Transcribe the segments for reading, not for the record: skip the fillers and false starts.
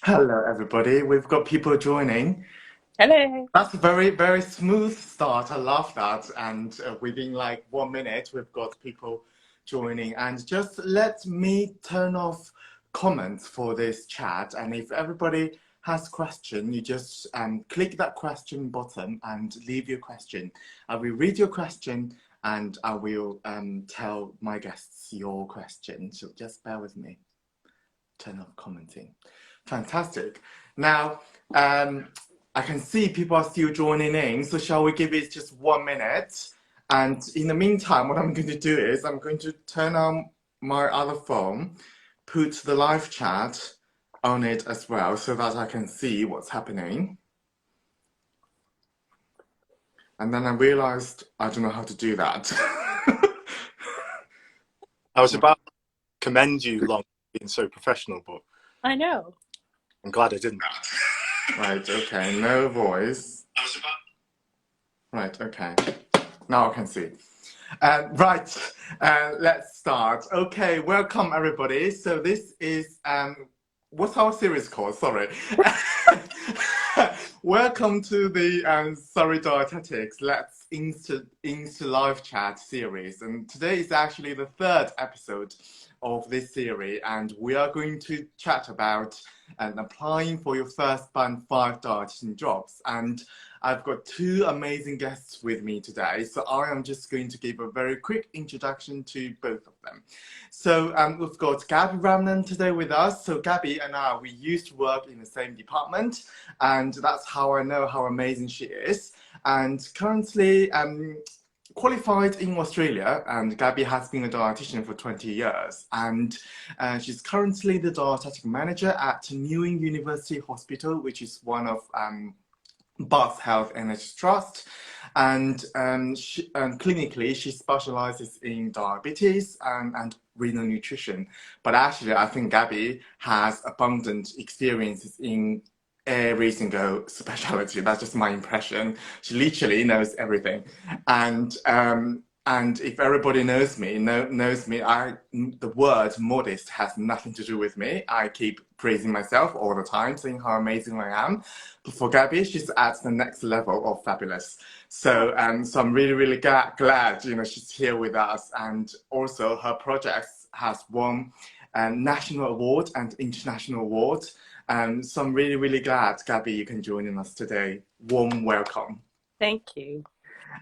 Hello, everybody. We've got people joining. Hello. That's a very, very smooth start. I love that. And within like 1 minute, we've got people joining. And just let me turn off comments for this chat. And if everybody has a question, you just click that question button and leave your question. I will read your question and I will tell my guests your question. So just bear with me. Turn off commenting. Fantastic. Now, I can see people are still joining in, so shall we give it just 1 minute? And in the meantime, what I'm going to do is I'm going to turn on my other phone, put the live chat on it as well, so that I can see what's happening. And then I realized I don't know how to do that. I was about to commend you, Long, being so professional, but I know. I'm glad I didn't. Right, okay, no voice. Right, okay. Now I can see. Right, let's start. Okay, welcome everybody. So this is, what's our series called? Sorry. Welcome to the SurreyDietetics Let's Insta live chat series. And today is actually the third episode of this series, and we are going to chat about applying for your first Band 5 dietitian jobs. And I've got two amazing guests with me today, so I am just going to give a very quick introduction to both of them. So we've got Gabby Ramlan today with us. So Gabby and I, we used to work in the same department, and that's how I know how amazing she is. And currently qualified in Australia, and Gabby has been a dietitian for 20 years, and she's currently the dietetic manager at Newing University Hospital, which is one of Bath Health NHS Trust, and clinically she specializes in diabetes and renal nutrition. But actually, I think Gabby has abundant experiences in every single specialty. That's just my impression. She literally knows everything, and if everybody knows me, the word modest has nothing to do with me. I keep praising myself all the time, saying how amazing I am. But for Gabby, she's at the next level of fabulous. So, so I'm really, really glad, she's here with us. And also her projects has won national award and international award. So I'm really, really glad, Gabby, you can join us today. Warm welcome. Thank you.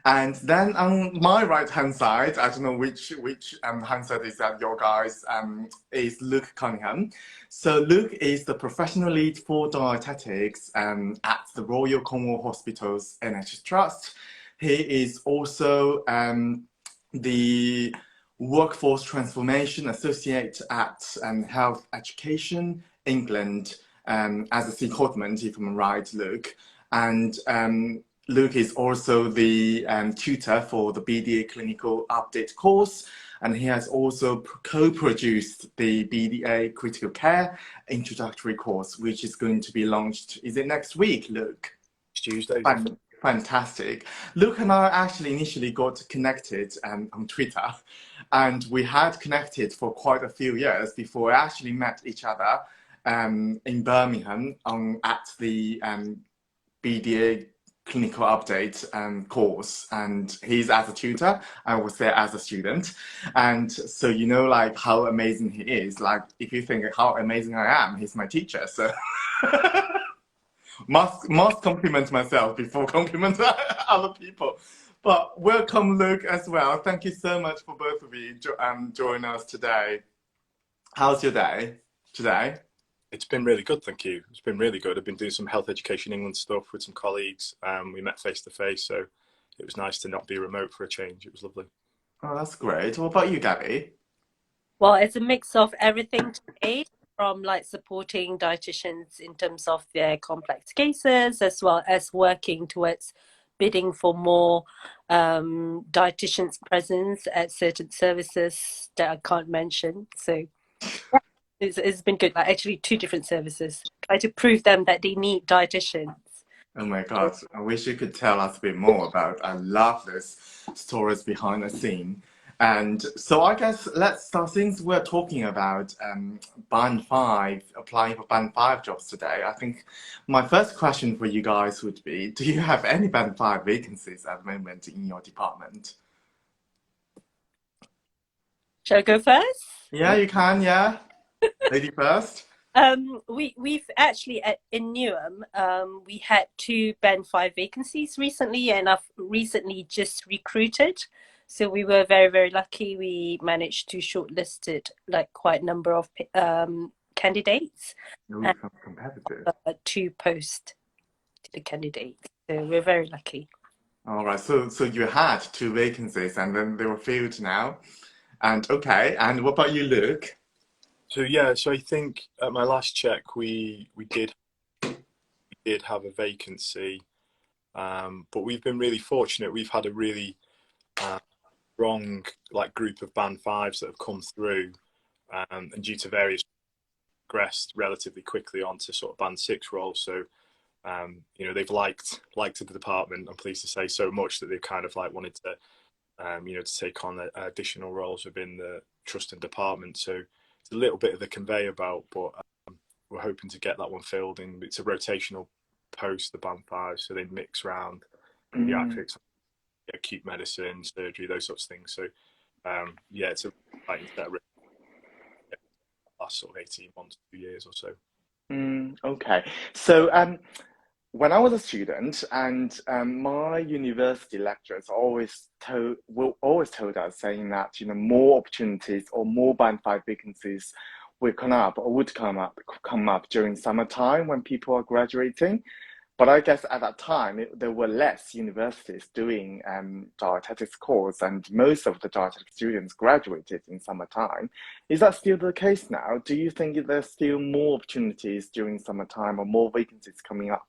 And then on my right-hand side, I don't know which hand side is that your guys, is Luke Cunningham. So Luke is the professional lead for dietetics at the Royal Cornwall Hospital's NHS Trust. He is also the Workforce Transformation Associate at Health Education England as a secondment, if I'm right, Luke. And Luke is also the tutor for the BDA Clinical Update course, and he has also co-produced the BDA Critical Care Introductory course, which is going to be launched, is it next week, Luke? It's Tuesday. Fantastic. Luke and I actually initially got connected on Twitter, and we had connected for quite a few years before we actually met each other in Birmingham at the BDA Clinical Update course, and he's as a tutor, I was there as a student, and so like how amazing he is. Like if you think how amazing I am, he's my teacher, so must compliment myself before compliment other people. But welcome, Luke, as well. Thank you so much for both of you joining us today. How's your day today? It's been really good, thank you. It's been really good. I've been doing some Health Education England stuff with some colleagues. We met face to face, so it was nice to not be remote for a change. It was lovely. Oh, that's great. What about you, Gabby? Well, it's a mix of everything today, from like supporting dietitians in terms of their complex cases, as well as working towards bidding for more dietitians' presence at certain services that I can't mention. So yeah, it's been good. Like actually two different services. Try to prove them that they need dietitians. Oh my God, I wish you could tell us a bit more about. I love this stories behind the scene. And so I guess let's start, since we're talking about Band 5, applying for Band 5 jobs today. I think my first question for you guys would be, do you have any Band 5 vacancies at the moment in your department? Shall I go first? Yeah, you can, yeah. Lady first. We've actually in Newham, we had 2 Band 5 vacancies recently, and I've recently just recruited. So we were very, very lucky. We managed to shortlisted like quite a number of candidates Ooh, and sounds competitive. 2 post to the candidates. So we're very lucky. All right, so you had 2 vacancies and then they were filled now. And okay, and what about you, Luke? So yeah, so I think at my last check we did have a vacancy, but we've been really fortunate. We've had a really strong like group of Band 5s that have come through, and due to various progressed relatively quickly onto sort of Band 6 roles. So you know, they've liked the department, I'm pleased to say, so much that they've kind of like wanted to you know, to take on additional roles within the trust and department. So it's a little bit of a conveyor belt, but we're hoping to get that one filled in. It's a rotational post, the Band 5, so they mix around pediatrics, acute medicine, surgery, those sorts of things. So yeah, it's a exciting set of last sort of 18 months, 2 years or so. Okay, so when I was a student, and my university lecturers will always told us, saying that, you know, more opportunities or more Band 5 vacancies will come up during summertime when people are graduating. But I guess at that time, there were less universities doing dietetics course, and most of the dietetics students graduated in summertime. Is that still the case now? Do you think there's still more opportunities during summertime or more vacancies coming up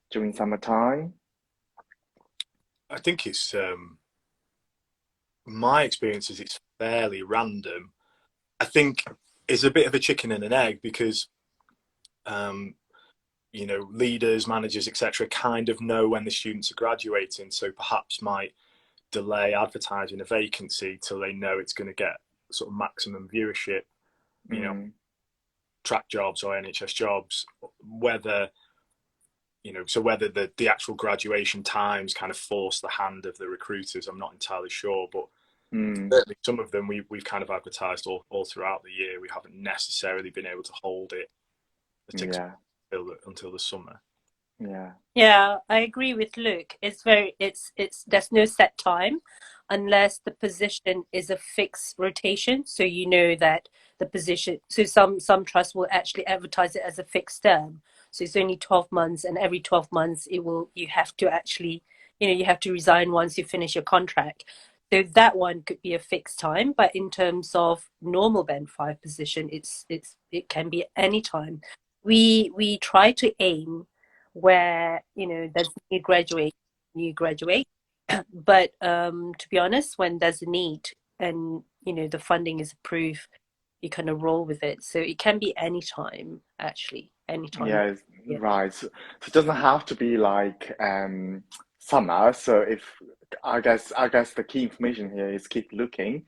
during summertime? I think it's my experience is it's fairly random. I think it's a bit of a chicken and an egg because you know, leaders, managers, etc., kind of know when the students are graduating, so perhaps might delay advertising a vacancy till they know it's going to get sort of maximum viewership. You know, track jobs or NHS jobs, whether you know, so whether the actual graduation times kind of force the hand of the recruiters, I'm not entirely sure, but certainly some of them we've kind of advertised all throughout the year. We haven't necessarily been able to hold it until the summer. Yeah, I agree with Luke. It's there's no set time unless the position is a fixed rotation. So you know that the position, so some trusts will actually advertise it as a fixed term. So it's only 12 months, and every 12 months you have to actually, you know, you have to resign once you finish your contract. So that one could be a fixed time, but in terms of normal Band 5 position, it can be any time. We try to aim where, you know, there's new graduate, but to be honest, when there's a need and, you know, the funding is approved, you kind of roll with it. So it can be any time, actually, any time. Yeah, Yeah. right. So it doesn't have to be like summer. So if I guess the key information here is keep looking,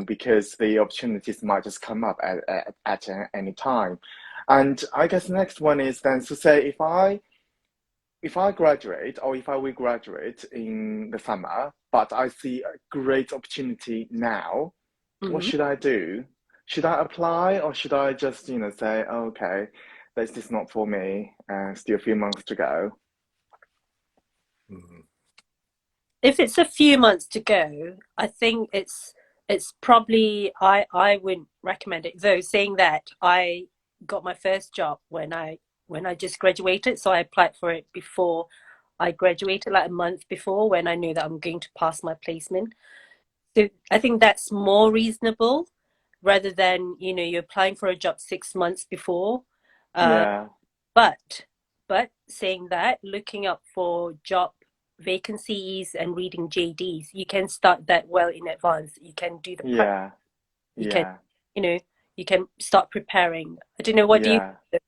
because the opportunities might just come up at any time. And I guess the next one is then, so say if I graduate, or if I will graduate in the summer, but I see a great opportunity now, what should I do? Should I apply, or should I just, you know, say, oh, okay, this is not for me, still a few months to go? If it's a few months to go, I think it's probably, I wouldn't recommend it. Though saying that, I got my first job when I just graduated, so I applied for it before I graduated, like a month before, when I knew that I'm going to pass my placement. So I think that's more reasonable rather than, you know, you're applying for a job 6 months before. Yeah, But saying that, looking up for job vacancies and reading JDs, you can start that well in advance. You can do the prep. yeah, You can, yeah, you know, you can start preparing. I don't know, what do you yeah,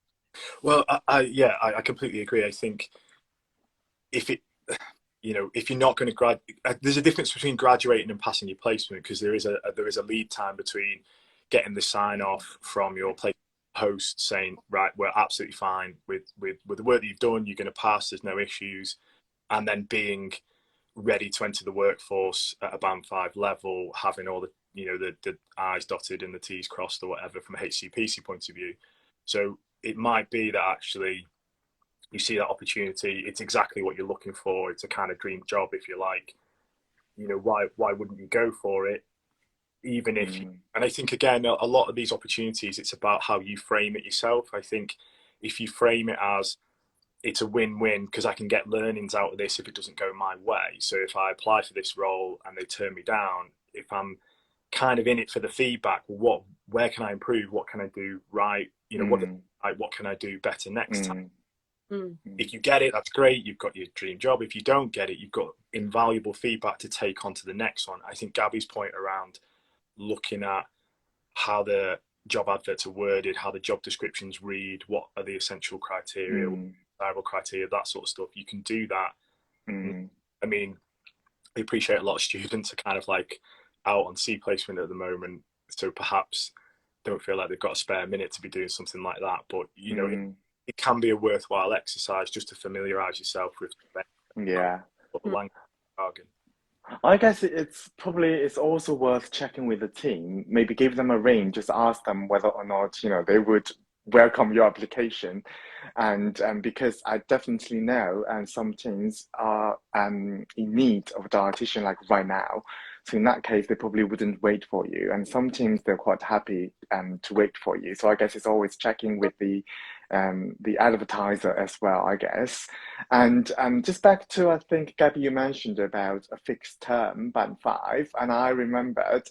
Well, I completely agree. I think if it, you know, if you're not going to there's a difference between graduating and passing your placement, because there is a lead time between getting the sign off from your placement host saying, right, we're absolutely fine with the work that you've done, you're going to pass, there's no issues, and then being ready to enter the workforce at a band 5 level, having all the, you know, the I's dotted and the T's crossed or whatever from a HCPC point of view. So it might be that actually you see that opportunity, it's exactly what you're looking for, it's a kind of dream job, if you like. You know, why wouldn't you go for it? Even if you, and I think again, a lot of these opportunities, it's about how you frame it yourself. I think if you frame it as it's a win-win because I can get learnings out of this if it doesn't go my way. So if I apply for this role and they turn me down, if I'm kind of in it for the feedback, where can I improve? What can I do right? You know, what can I do better next time? If you get it, that's great. You've got your dream job. If you don't get it, you've got invaluable feedback to take on to the next one. I think Gabby's point around looking at how the job adverts are worded, how the job descriptions read, what are the essential criteria, desirable criteria, that sort of stuff. You can do that. I mean, I appreciate a lot of students are kind of like out on C placement at the moment, so perhaps don't feel like they've got a spare minute to be doing something like that. But you know, it can be a worthwhile exercise just to familiarise yourself with the language jargon. I guess it's also worth checking with the team. Maybe give them a ring, just ask them whether or not, you know, they would welcome your application, and because I definitely know, and some teams are in need of a dietitian like right now. So in that case, they probably wouldn't wait for you, and some teams they're quite happy to wait for you. So I guess it's always checking with the advertiser as well, I guess. And just back to, I think, Gabby, you mentioned about a fixed term, band 5, and I remembered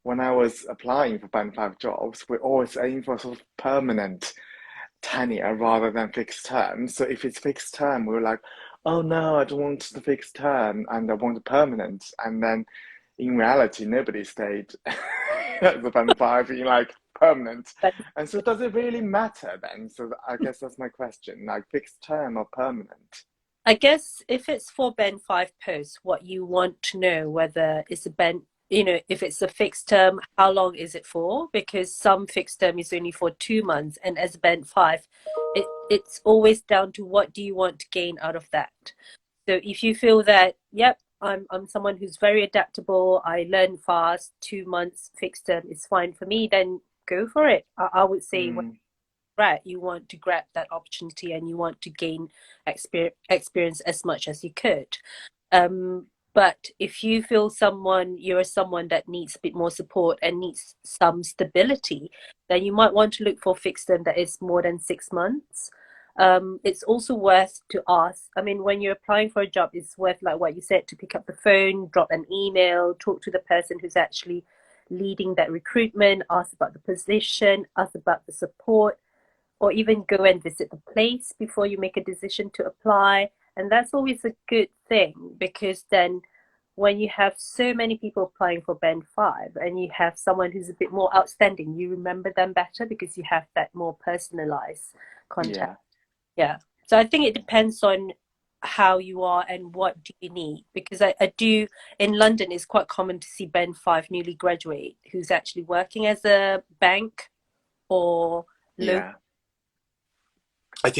when I was applying for band 5 jobs, we always aim for sort of permanent tenure rather than fixed term. So if it's fixed term, we were like, oh no, I don't want the fixed term and I want a permanent. And then in reality, nobody stayed at the band 5 in like permanent. And so does it really matter then? So I guess that's my question, like fixed term or permanent? I guess if it's for band 5 posts, what you want to know whether it's a band, you know, if it's a fixed term, how long is it for? Because some fixed term is only for 2 months, and as band 5, it's always down to what do you want to gain out of that. So if you feel that, yep, I'm someone who's very adaptable, I learn fast, 2 months fixed term is fine for me, then go for it. I would say you want to grab that opportunity and you want to gain experience as much as you could. But if you feel you're someone that needs a bit more support and needs some stability, then you might want to look for fixed term that is more than 6 months. It's also worth to ask, I mean, when you're applying for a job, it's worth, like what you said, to pick up the phone, drop an email, talk to the person who's actually leading that recruitment, ask about the position, ask about the support, or even go and visit the place before you make a decision to apply. And that's always a good thing, because then when you have so many people applying for band 5 and you have someone who's a bit more outstanding, you remember them better because you have that more personalized contact. Yeah. So I think it depends on how you are and what do you need, because I do, in London it's quite common to see band 5 newly graduate who's actually working as a bank or I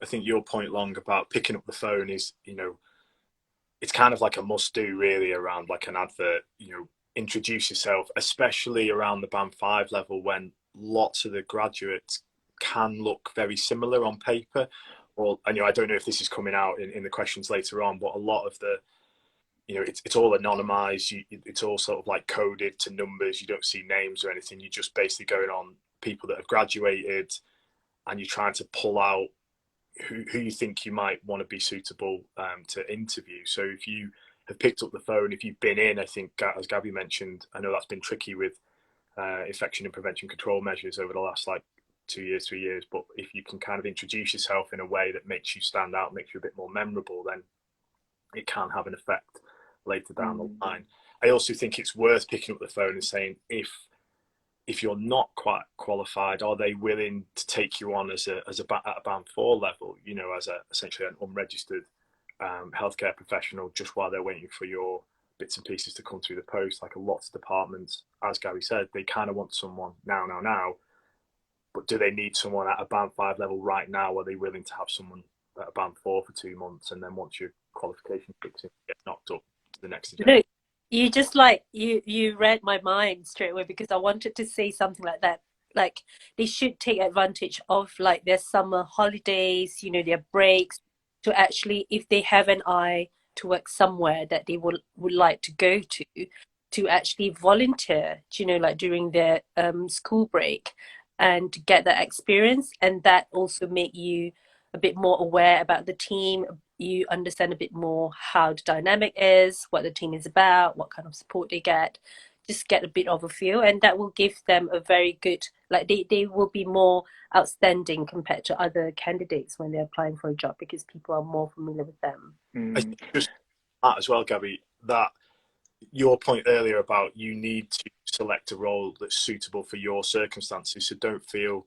think your point, Long, about picking up the phone is, you know, it's kind of like a must do really around like an advert. You know, introduce yourself, especially around the band 5 level when lots of the graduates can look very similar on paper. Or, and, you know, I don't know if this is coming out in the questions later on, but a lot of the, you know, it's all anonymized. It's all sort of like coded to numbers. You don't see names or anything. You're just basically going on people that have graduated, and you're trying to pull out who you think you might want to be suitable to interview. So if you have picked up the phone, if you've been in, I think, as Gabby mentioned, I know that's been tricky with infection and prevention control measures over the last like 2 years, 3 years, but if you can kind of introduce yourself in a way that makes you stand out, makes you a bit more memorable, then it can have an effect later down the line. I also think it's worth picking up the phone and saying, if you're not quite qualified, are they willing to take you on at a band 4 level, you know, as essentially an unregistered healthcare professional just while they're waiting for your bits and pieces to come through the post. Like a lot of departments, as Gabby said, they kind of want someone now. But do they need someone at a band 5 level right now? Or are they willing to have someone at a band 4 for 2 months, and then once your qualification kicks in, get knocked up to the next agenda? Look, you just like you read my mind straight away, because I wanted to say something like that. Like, they should take advantage of like their summer holidays, you know, their breaks, to actually, if they have an eye to work somewhere that they would like to go to actually volunteer, you know, like during their school break, and to get that experience. And that also make you a bit more aware about the team. You understand a bit more how the dynamic is, what the team is about, what kind of support they get. Just get a bit of a feel, and that will give them a very good, like they will be more outstanding compared to other candidates when they're applying for a job, because people are more familiar with them. I think just that as well, Gabby, that your point earlier about you need to select a role that's suitable for your circumstances. So don't feel,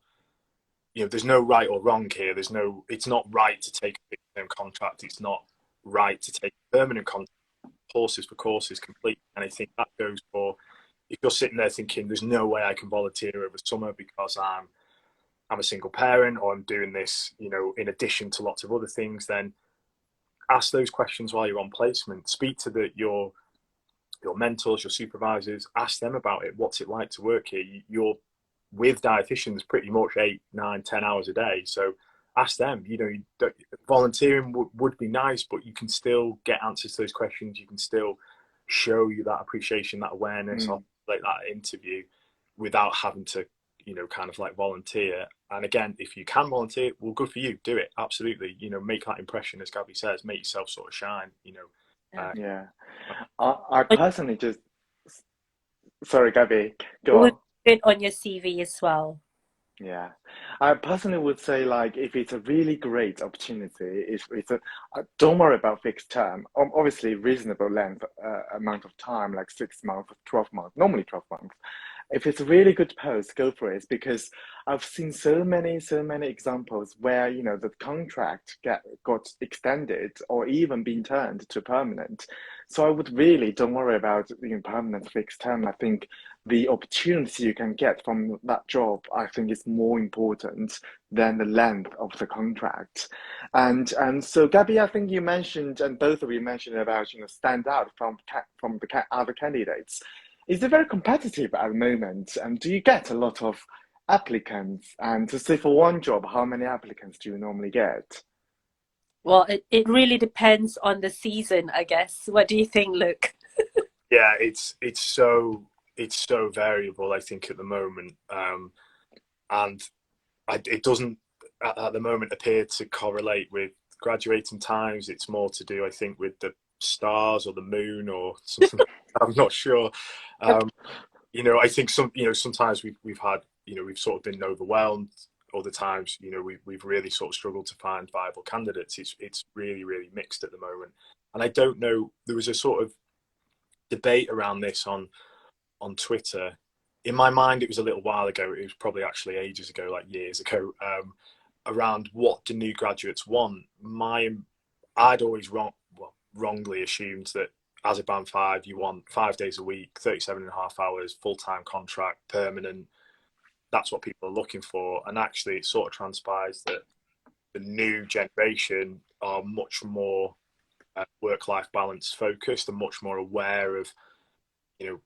you know, there's no right or wrong here. It's not right to take a fixed-term contract. It's not right to take a permanent contract. Horses for courses complete. And I think that goes for, if you're sitting there thinking there's no way I can volunteer over summer because I'm a single parent, or I'm doing this, you know, in addition to lots of other things, then ask those questions while you're on placement. Speak to your mentors, your supervisors, ask them about it. What's it like to work here? You're with dietitians pretty much 8, 9, 10 hours a day. So ask them, you know, volunteering would be nice, but you can still get answers to those questions. You can still show you that appreciation, that awareness of like that interview without having to, you know, kind of like volunteer. And again, if you can volunteer, well, good for you. Do it. Absolutely. You know, make that impression, as Gabby says, make yourself sort of shine, you know. Yeah. I personally just, sorry, Gabby, It go would on. fit on your CV as well. Yeah, I personally would say, like, if it's a really great opportunity, if it's a, don't worry about fixed term. Obviously, reasonable length amount of time, like 6 months, 12 months, normally 12 months. If it's a really good post, go for it, because I've seen so many examples where, you know, the contract got extended or even been turned to permanent. So I would really don't worry about, you know, permanent fixed term. I think the opportunity you can get from that job, I think, is more important than the length of the contract. And so, Gabby, I think you mentioned, and both of you mentioned about, you know, stand out from the other candidates. Is it very competitive at the moment? And do you get a lot of applicants? And to say for one job, how many applicants do you normally get? Well, it really depends on the season, I guess. What do you think, Luke? Yeah, it's so variable, I think, at the moment, and it doesn't at the moment appear to correlate with graduating times. It's more to do, I think, with the stars or the moon or something. I'm not sure. You know, I think sometimes we've had, you know, we've sort of been overwhelmed. Other times, you know, we've really sort of struggled to find viable candidates. It's really mixed at the moment, and I don't know. There was a sort of debate around this on Twitter. In my mind, it was a little while ago. It was probably actually ages ago, like years ago, around what do new graduates want. I'd always wrongly assumed that as a band 5, you want 5 days a week, 37.5 hours, full-time contract, permanent. That's what people are looking for. And actually, it sort of transpires that the new generation are much more work-life balance focused and much more aware of, you know,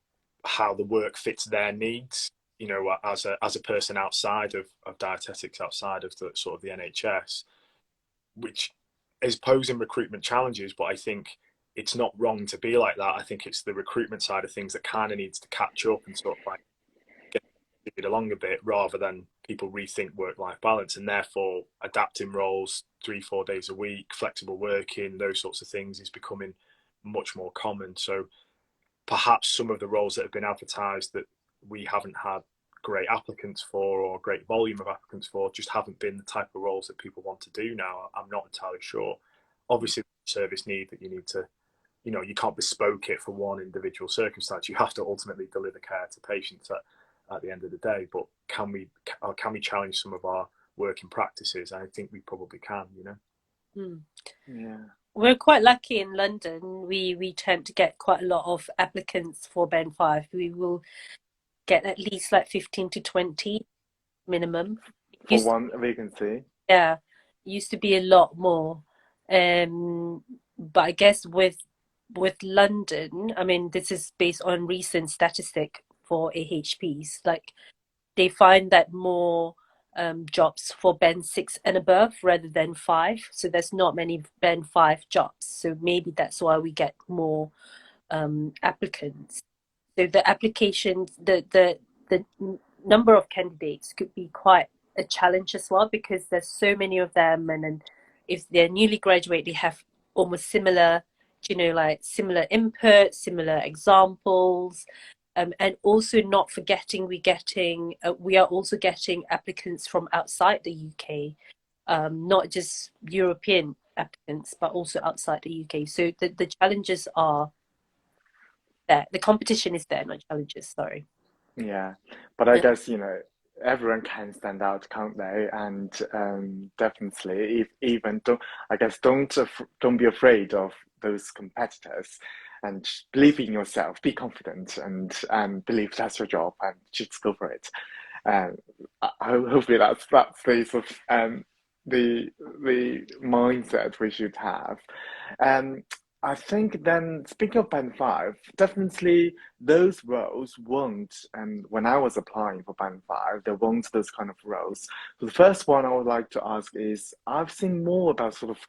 how the work fits their needs, you know, as a person outside of dietetics, outside of the sort of the NHS, which is posing recruitment challenges. But I think it's not wrong to be like that. I think it's the recruitment side of things that kind of needs to catch up and sort of like get it along a bit, rather than people rethink work-life balance, and therefore adapting roles 3-4 days a week, flexible working, those sorts of things is becoming much more common. So perhaps some of the roles that have been advertised that we haven't had great applicants for, or great volume of applicants for, just haven't been the type of roles that people want to do now. I'm not entirely sure. Obviously, the service need that you need to, you know, you can't bespoke it for one individual circumstance. You have to ultimately deliver care to patients at the end of the day. But can we challenge some of our working practices? I think we probably can, you know. Yeah. we're quite lucky in London. We tend to get quite a lot of applicants for Band 5. We will get at least like 15 to 20 minimum. For Used one vacancy? Yeah, used to be a lot more. But I guess with London, I mean, this is based on recent statistic for AHPs. Like they find that more jobs for band 6 and above rather than 5. So there's not many band 5 jobs. So maybe that's why we get more applicants. So the applications, the number of candidates could be quite a challenge as well because there's so many of them, and then if they're newly graduate, they have almost similar, like similar input, similar examples, and also not forgetting we are also getting applicants from outside the UK, not just European applicants, but also outside the UK. So the challenges are there. The competition is there, not challenges, sorry. Yeah, but I guess, everyone can stand out, can't they? And definitely, if even don't, I guess don't be afraid of those competitors, and believe in yourself, be confident, and believe that's your job, and just go for it. And hopefully that's the sort of the mindset we should have. Um, I think then, speaking of Band 5, definitely those roles weren't, and when I was applying for Band 5, there weren't those kind of roles. So the first one I would like to ask is, I've seen more about sort of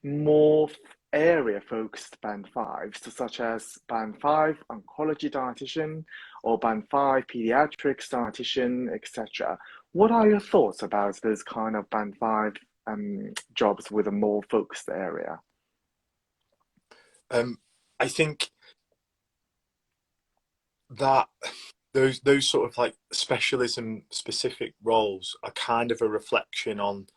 more area-focused Band 5s, so such as Band 5 oncology dietitian or Band 5 pediatrics dietitian, etc. What are your thoughts about those kind of Band 5 jobs with a more focused area? I think that those sort of like specialism specific roles are kind of a reflection on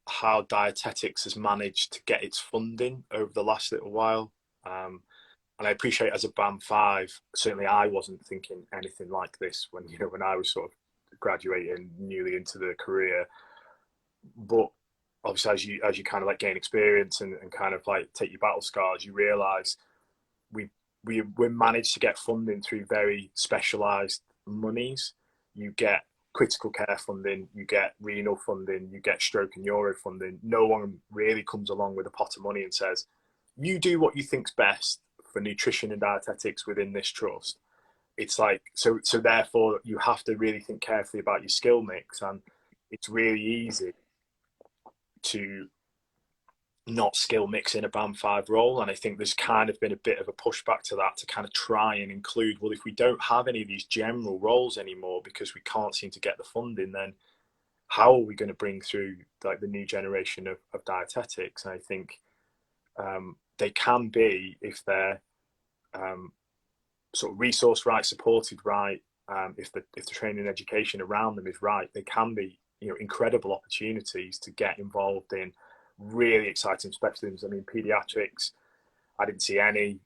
how dietetics has managed to get its funding over the last little while. And I appreciate as a Band 5, certainly I wasn't thinking anything like this when I was sort of graduating newly into the career. But obviously as you kind of like gain experience and kind of like take your battle scars, you realise we managed to get funding through very specialised monies. You get critical care funding, you get renal funding, you get stroke and neuro funding. No one really comes along with a pot of money and says, you do what you think's best for nutrition and dietetics within this trust. It's like, so therefore you have to really think carefully about your skill mix, and it's really easy to not skill mix in a Band 5 role. And I think there's kind of been a bit of a pushback to that, to kind of try and include, well, if we don't have any of these general roles anymore because we can't seem to get the funding, then how are we going to bring through like the new generation of dietetics? And I think they can be, if they're sort of resourced right, supported right, if the training and education around them is right, they can be incredible opportunities to get involved in really exciting specialisms. I mean, pediatrics, I didn't see any,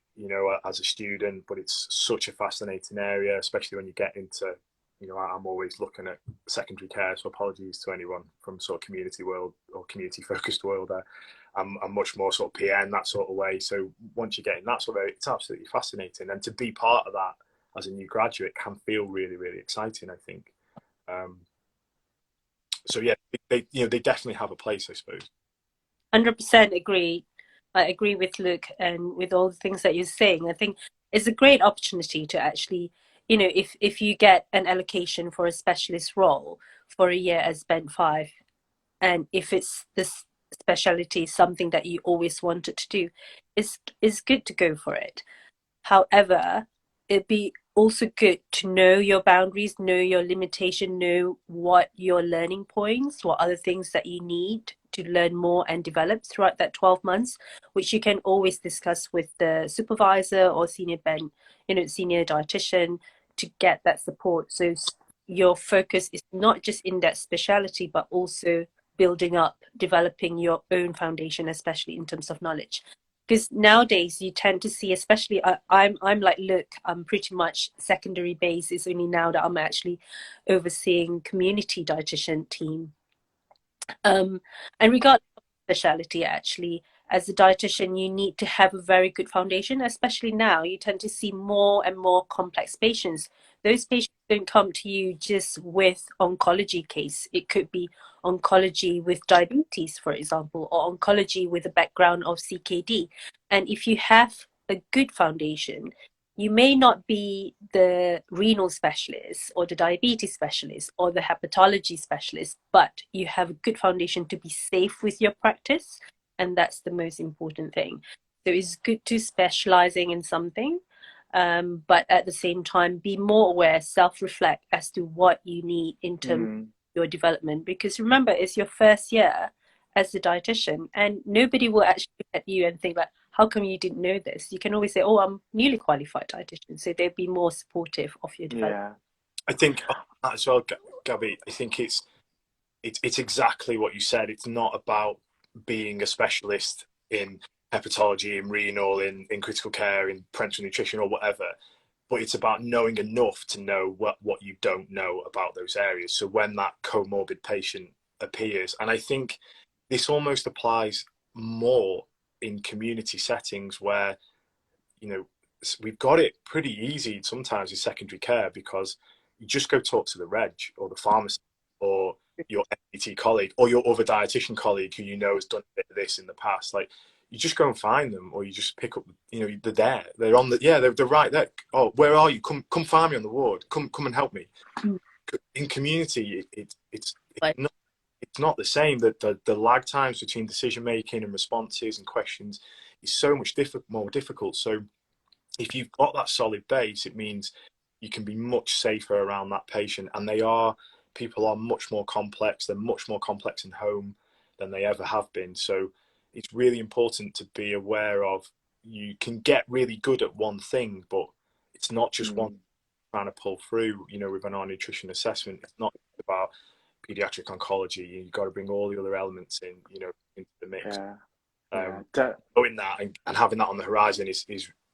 as a student, but it's such a fascinating area, especially when you get into, I'm always looking at secondary care, so apologies to anyone from sort of community world or community focused world there. I'm much more sort of PN, that sort of way. So once you get in that sort of area, it's absolutely fascinating. And to be part of that as a new graduate can feel really, really exciting, I think. So yeah, they definitely have a place, I suppose. 100% agree. I agree with Luke and with all the things that you're saying. I think it's a great opportunity to actually, if you get an allocation for a specialist role for a year as Band 5, and if it's this specialty, something that you always wanted to do, it's good to go for it. However, it'd be also good to know your boundaries, know your limitation, know what your learning points, what other things that you need to learn more and develop throughout that 12 months, which you can always discuss with the supervisor or senior dietitian to get that support. So your focus is not just in that specialty, but also building up, developing your own foundation, especially in terms of knowledge. Because nowadays you tend to see, especially I'm like, look, I'm pretty much secondary based. It's only now that I'm actually overseeing community dietitian team. And regarding specialty, actually, as a dietitian, you need to have a very good foundation, especially now. You tend to see more and more complex patients. Those patients don't come to you just with oncology case. It could be oncology with diabetes, for example, or oncology with a background of CKD. And if you have a good foundation, you may not be the renal specialist or the diabetes specialist or the hepatology specialist, but you have a good foundation to be safe with your practice. And that's the most important thing. So it's good to specializing in something, but at the same time, be more aware, self-reflect as to what you need in terms of your development. Because remember, it's your first year as a dietitian, and nobody will actually look at you and think like, how come you didn't know this? You can always say, oh, I'm newly qualified dietitian. So they'll be more supportive of your development. Yeah. I think as well, Gabby, I think it's exactly what you said. It's not about being a specialist in hepatology, in renal, in critical care, in parenteral nutrition or whatever, but it's about knowing enough to know what you don't know about those areas. So when that comorbid patient appears, and I think this almost applies more in community settings where, you know, we've got it pretty easy sometimes in secondary care because you just go talk to the reg or the pharmacist or your MDT colleague or your other dietitian colleague who you know has done a bit of this in the past. Like, you just go and find them, or you just pick up, you know, they're there, they're on the, yeah, they're right there. Oh, where are you? Come find me on the ward. Come and help me. In community, it's not the same. That the lag times between decision making and responses and questions is so much more difficult. So if you've got that solid base, it means you can be much safer around that patient. And people are much more complex. They're much more complex in home than they ever have been. So it's really important to be aware of, you can get really good at one thing, but it's not just one trying to pull through, you know, with an our nutrition assessment. It's not about pediatric oncology. You've got to bring all the other elements in, you know, into the mix. Knowing that and having that on the horizon is,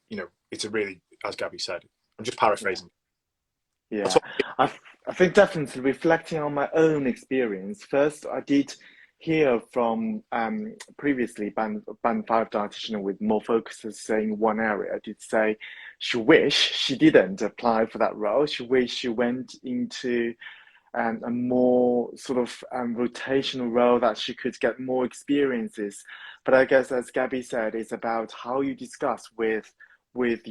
you know, it's a really, as Gabby said, I'm just paraphrasing. Yeah, I think definitely reflecting on my own experience. First, I did hear from previously band 5 dietitian with more focuses saying one area. I did say she wished she didn't apply for that role. She wished she went into a more sort of rotational role that she could get more experiences. But I guess, as Gabby said, it's about how you discuss with the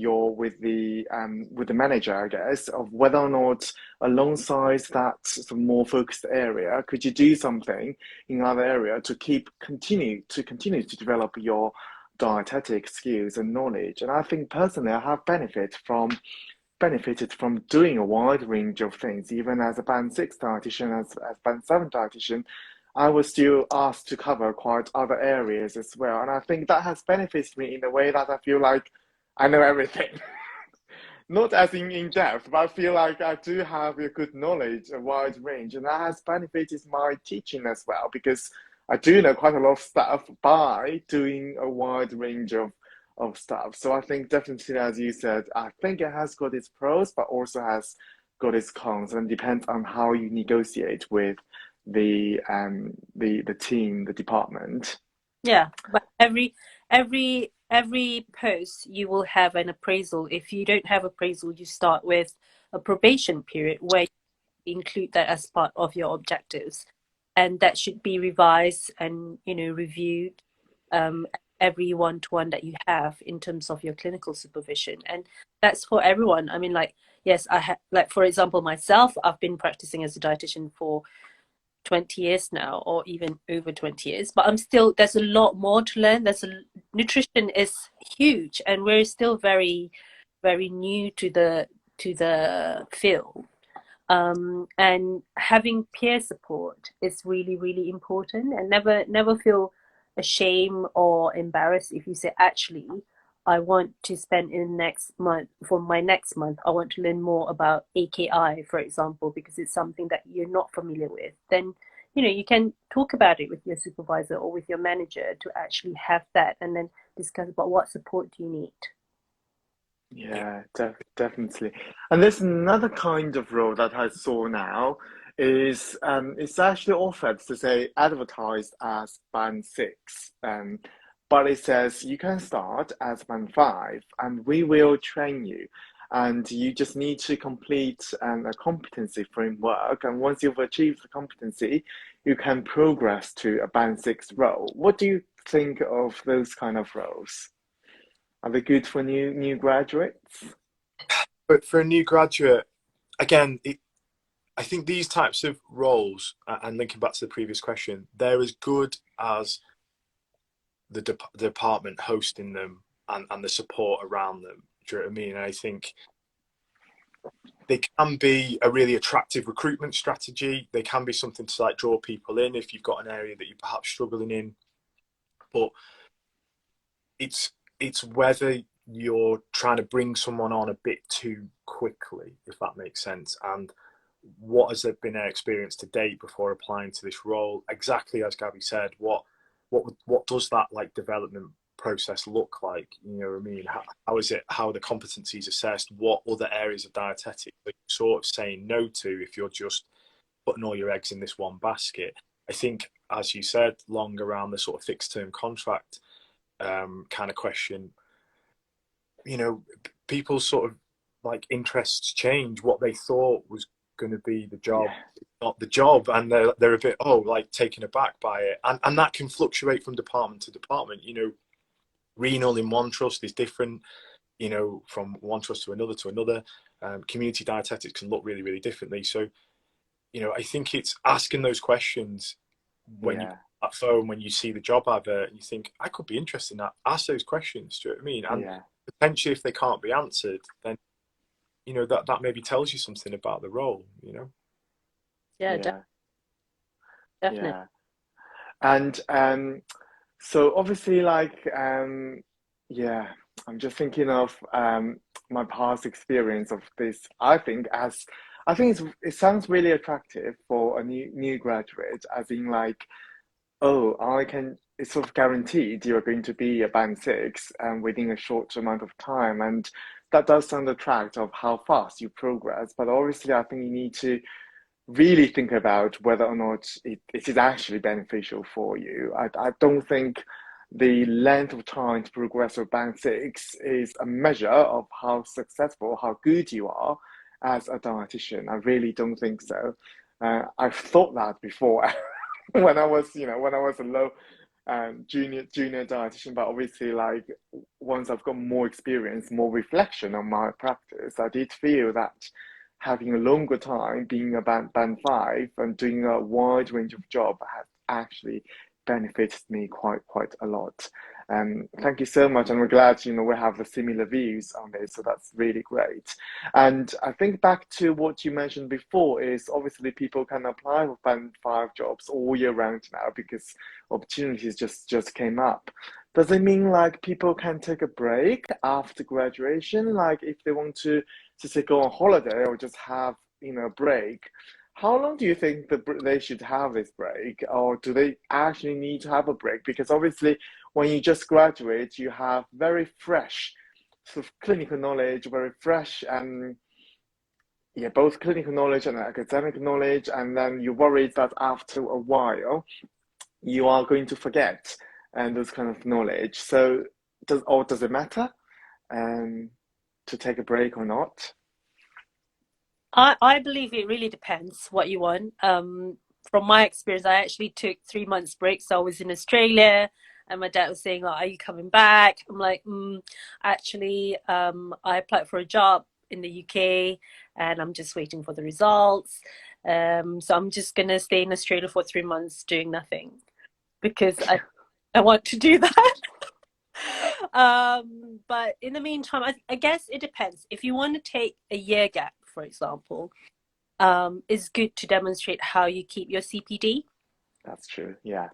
manager, I guess, of whether or not alongside that sort of more focused area, could you do something in another area to continue to develop your dietetic skills and knowledge. And I think personally, I have benefited from doing a wide range of things. Even as a band 6 dietitian, as band 7 dietitian, I was still asked to cover quite other areas as well. And I think that has benefited me in a way that I feel like I know everything. Not as in depth, but I feel like I do have a good knowledge, a wide range. And that has benefited my teaching as well, because I do know quite a lot of stuff by doing a wide range of stuff. So I think definitely, as you said, I think it has got its pros, but also has got its cons, and depends on how you negotiate with the team, the department. Yeah, but every post you will have an appraisal. If you don't have appraisal, you start with a probation period where you include that as part of your objectives, and that should be revised and reviewed every one-to-one that you have in terms of your clinical supervision. And that's for everyone. I mean, like, yes, I have, like, for example, myself, I've been practicing as a dietitian for 20 years now, or even over 20 years, but there's a lot more to learn. Nutrition is huge, and we're still very, very new to the field. And having peer support is really, really important, and never feel ashamed or embarrassed if you say, actually, I want to spend in next month, for my next month, I want to learn more about AKI, for example, because it's something that you're not familiar with. Then, you can talk about it with your supervisor or with your manager to actually have that, and then discuss about what support do you need. Yeah, definitely. And there's another kind of role that I saw now is it's actually offered to say advertised as band 6, but it says you can start as band 5 and we will train you. And you just need to complete a competency framework. And once you've achieved the competency, you can progress to a band 6 role. What do you think of those kind of roles? Are they good for new graduates? But for a new graduate, again, I think these types of roles, and linking back to the previous question, they're as good as the department hosting them and the support around them. Do you know what I mean? And I think they can be a really attractive recruitment strategy. They can be something to like draw people in if you've got an area that you're perhaps struggling in. But it's whether you're trying to bring someone on a bit too quickly, if that makes sense. And what has been their experience to date before applying to this role? Exactly as Gabby said, what does that like development process look like? You know what I mean? How is it? How are the competencies assessed? What other areas of dietetics are you sort of saying no to if you're just putting all your eggs in this one basket? I think, as you said, Long, around the sort of fixed term contract kind of question, you know, people's sort of like interests change. What they thought was going to be the job, not the job, and they're a bit like taken aback by it, and that can fluctuate from department to department. You know, renal in one trust is different, you know, from one trust to another. Community dietetics can look really, really differently. So, you know, I think it's asking those questions when you that phone, when you see the job advert and you think, I could be interested in that. Ask those questions. Do you know what I mean? And potentially, if they can't be answered, then you know that maybe tells you something about the role. You know. Definitely. And so obviously, like, I'm just thinking of my past experience of this. I think it sounds really attractive for a new graduate, as in like, it's sort of guaranteed you're going to be a band 6 within a short amount of time, and that does sound attractive of how fast you progress. But obviously, I think you need to really think about whether or not it is actually beneficial for you. I don't think the length of time to progress to band 6 is a measure of how successful, how good you are as a dietitian. I really don't think so. I've thought that before when I was a low junior dietitian, but obviously, like, once I've got more experience, more reflection on my practice, I did feel that having a longer time being a band 5 and doing a wide range of job has actually benefited me quite a lot. Thank you so much, and we're glad we have the similar views on this, so that's really great. And I think back to what you mentioned before is obviously people can apply for band 5 jobs all year round now because opportunities just came up. Does it mean like people can take a break after graduation, like if they want to say go on holiday or just have a break? How long do you think they should have this break, or do they actually need to have a break? Because obviously, when you just graduate, you have very fresh sort of clinical knowledge, very fresh, both clinical knowledge and academic knowledge, and then you worry that after a while, you are going to forget those kind of knowledge. So, does it matter to take a break or not? I believe it really depends what you want. From my experience, I actually took 3 months break. So I was in Australia and my dad was saying, are you coming back? I'm like, actually, I applied for a job in the UK and I'm just waiting for the results. So I'm just going to stay in Australia for 3 months doing nothing because I want to do that. But in the meantime, I guess it depends. If you want to take a year gap, for example, it's good to demonstrate how you keep your CPD. That's true, yeah.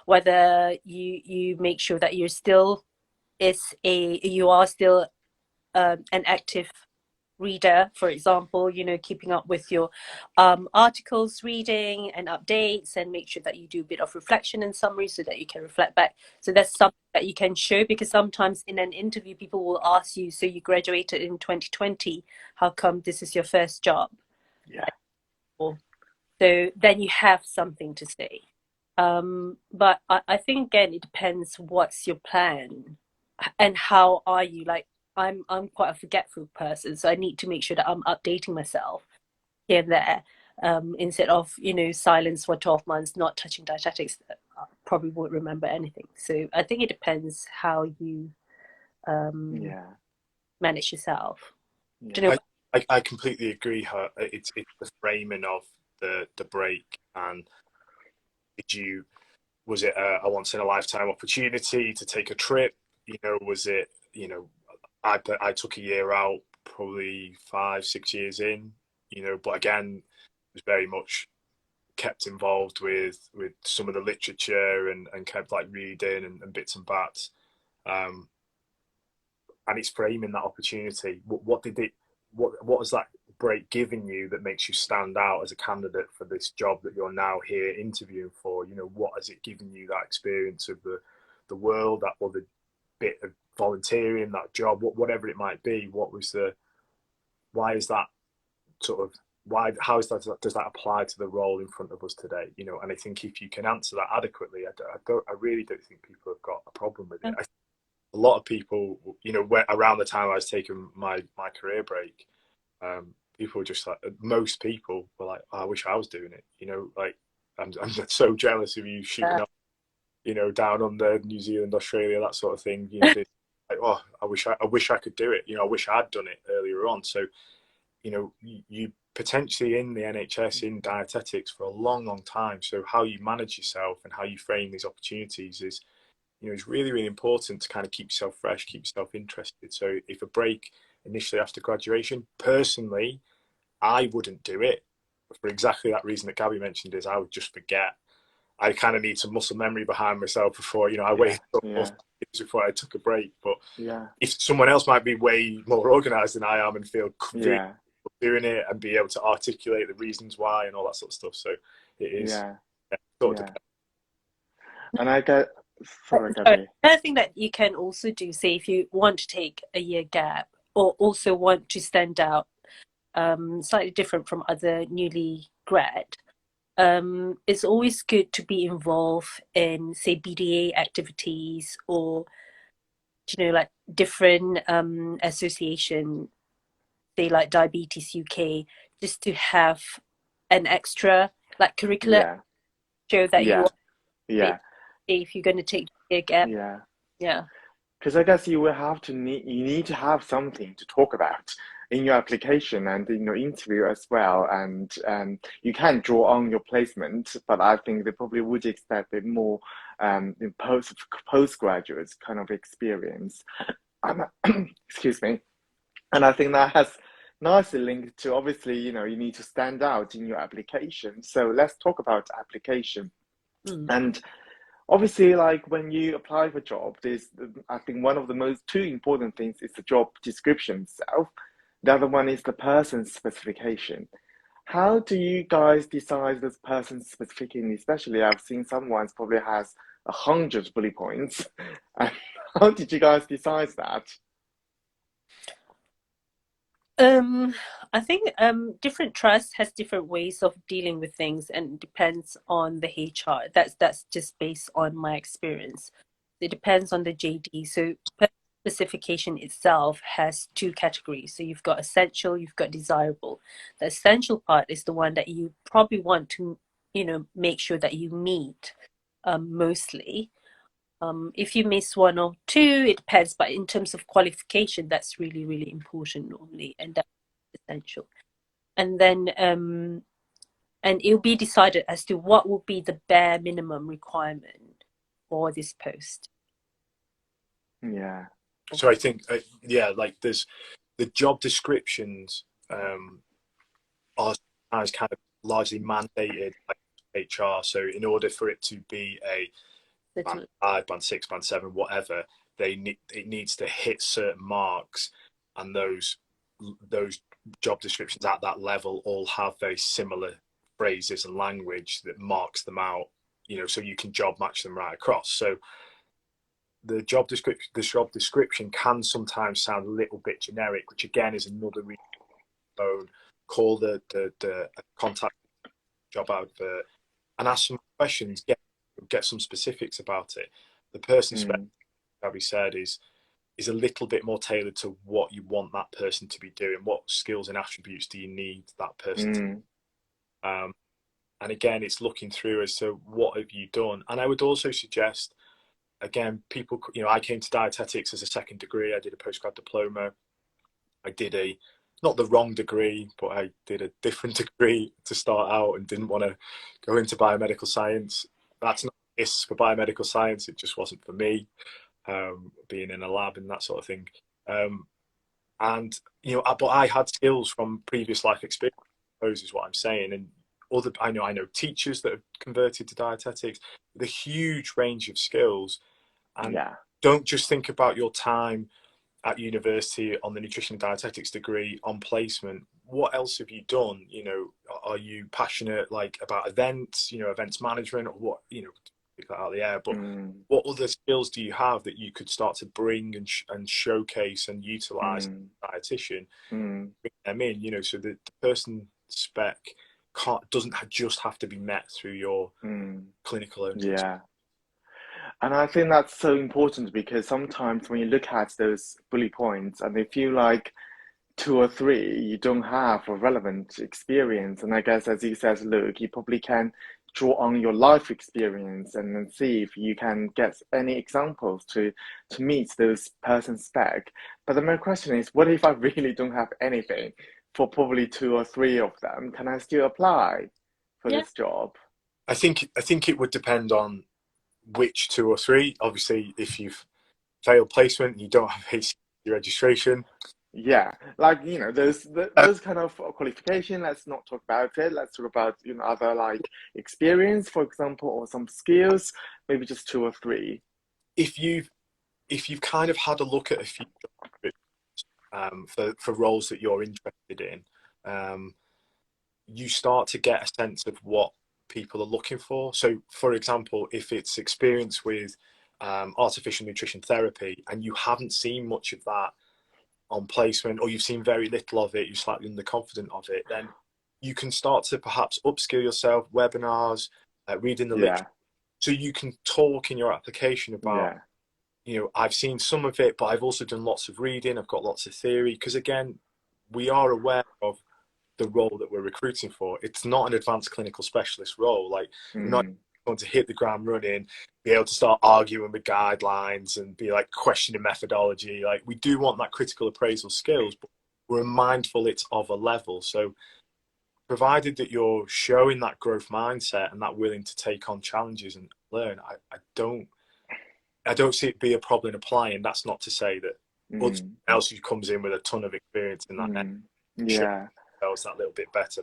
Whether you make sure that you are still an active reader, for example, keeping up with your articles reading and updates, and make sure that you do a bit of reflection and summary so that you can reflect back. So that's something that you can show, because sometimes in an interview people will ask you, so you graduated in 2020, how come this is your first job? Yeah. So then you have something to say. But I think again it depends what's your plan and how are you. Like I'm quite a forgetful person, so I need to make sure that I'm updating myself here and there. Instead of, silence for 12 months, not touching dietetics, I probably won't remember anything. So I think it depends how you Yeah. manage yourself. Do Yeah. you know? I completely agree. It's the framing of the break, and was it a once in a lifetime opportunity to take a trip? Was it, I took a year out, probably 5 6 years in, but again, was very much kept involved with some of the literature, and kept like reading and bits and bats. Um, and it's framing that opportunity. What has that break given you that makes you stand out as a candidate for this job that you're now here interviewing for? What has it given you, that experience of the world, that other bit of volunteering, that job, whatever it might be? Why is that sort of, how does that apply to the role in front of us today? And I think if you can answer that adequately, I really don't think people have got a problem with it. A lot of people, around the time I was taking my career break, people were just like, most people were like, oh, I wish I was doing it. Like, I'm so jealous of you shooting up, down under New Zealand, Australia, that sort of thing. Like, oh, I wish I could do it. I wish I'd done it earlier on. So, you potentially in the NHS, in dietetics for a long, long time. So how you manage yourself and how you frame these opportunities is, it's really, really important to kind of keep yourself fresh, keep yourself interested. So if a break initially after graduation, personally, I wouldn't do it for exactly that reason that Gabby mentioned, is I would just forget. I kind of need some muscle memory behind myself before, I waited before I took a break. But if someone else might be way more organised than I am and feel doing it and be able to articulate the reasons why and all that sort of stuff. So it is sort of And I get, sorry, Gabby. Another thing that you can also do, say if you want to take a year gap or also want to stand out, slightly different from other newly grad, it's always good to be involved in, say, BDA activities or, like different association, say like Diabetes UK, just to have an extra like curricular show that you are, if you're going to take a gap. Because I guess you need to have something to talk about in your application and in your interview as well. And you can draw on your placement, but I think they probably would expect a bit more in postgraduate kind of experience. Excuse me. And I think that has nicely linked to, obviously, you need to stand out in your application. So let's talk about application. And obviously, like when you apply for a job, I think one of the two important things is the job description itself. The other one is the person specification. How do you guys decide this person specification? Especially, I've seen someone probably has 100 bullet points. And how did you guys decide that? I think different trusts has different ways of dealing with things and depends on the HR. That's just based on my experience. It depends on the JD. So specification itself has two categories. So you've got essential, you've got desirable. The essential part is the one that you probably want to, make sure that you meet mostly. If you miss one or two, it depends. But in terms of qualification, that's really, really important normally, and that's essential. And then, and it'll be decided as to what will be the bare minimum requirement for this post. Yeah. So I think, like there's the job descriptions are kind of largely mandated by HR. So in order for it to be a band 5, band 6, band 7, whatever, it needs to hit certain marks, and those job descriptions at that level all have very similar phrases and language that marks them out, so you can job match them right across. So the job description can sometimes sound a little bit generic, which again is another reason to call the contact job advert and ask some questions. Get get some specifics about it. The person spec, Mm. Gabby said, is a little bit more tailored to what you want that person to be doing. What skills and attributes do you need that person to? Mm. And again, it's looking through as to what have you done. And I would also suggest, again, people, you know, I came to dietetics as a second degree. I did a postgrad diploma. I did not the wrong degree, but I did a different degree to start out and didn't want to go into biomedical science. That's not this for biomedical science. It just wasn't for me, being in a lab and that sort of thing. And, you know, but I had skills from previous life experience, I suppose is what I'm saying. And I know teachers that have converted to dietetics, the huge range of skills. And Yeah. don't just think about your time at university on the nutrition and dietetics degree on placement. What else have you done? You know, are you passionate like about events, you know, events management, or what, you know, pick that out of the air, but what other skills do you have that you could start to bring and showcase and utilize as a dietitian, bring them in, you know, so that the person spec doesn't just have to be met through your clinical owners. Yeah. And I think that's so important because sometimes when you look at those bullet points and they feel like 2 or 3, you don't have a relevant experience. And I guess, as you said, Luke, you probably can draw on your life experience and then see if you can get any examples to meet those person spec. But then my question is, what if I really don't have anything for probably 2 or 3 of them? Can I still apply for Yeah. this job? I think it would depend on which 2 or 3. Obviously, if you've failed placement, you don't have HCP registration. Yeah, like, you know, those kind of qualification. Let's not talk about it. Let's talk about, you know, other like experience, for example, or some skills. Maybe just 2 or 3. If you've kind of had a look at a few for roles that you're interested in, you start to get a sense of what people are looking for. So, for example, if it's experience with artificial nutrition therapy and you haven't seen much of that on placement, or you've seen very little of it, you're slightly underconfident of it, then you can start to perhaps upskill yourself, webinars, reading the literature, so you can talk in your application about, you know, I've seen some of it, but I've also done lots of reading, I've got lots of theory, because again, we are aware of the role that we're recruiting for. It's not an advanced clinical specialist role. Like, we're not going to hit the ground running, be able to start arguing with guidelines and be like questioning methodology. Like, we do want that critical appraisal skills, but we're mindful it's of a level. So provided that you're showing that growth mindset and that willing to take on challenges and learn, I don't see it be a problem applying. That's not to say that someone else who comes in with a ton of experience in that that little bit better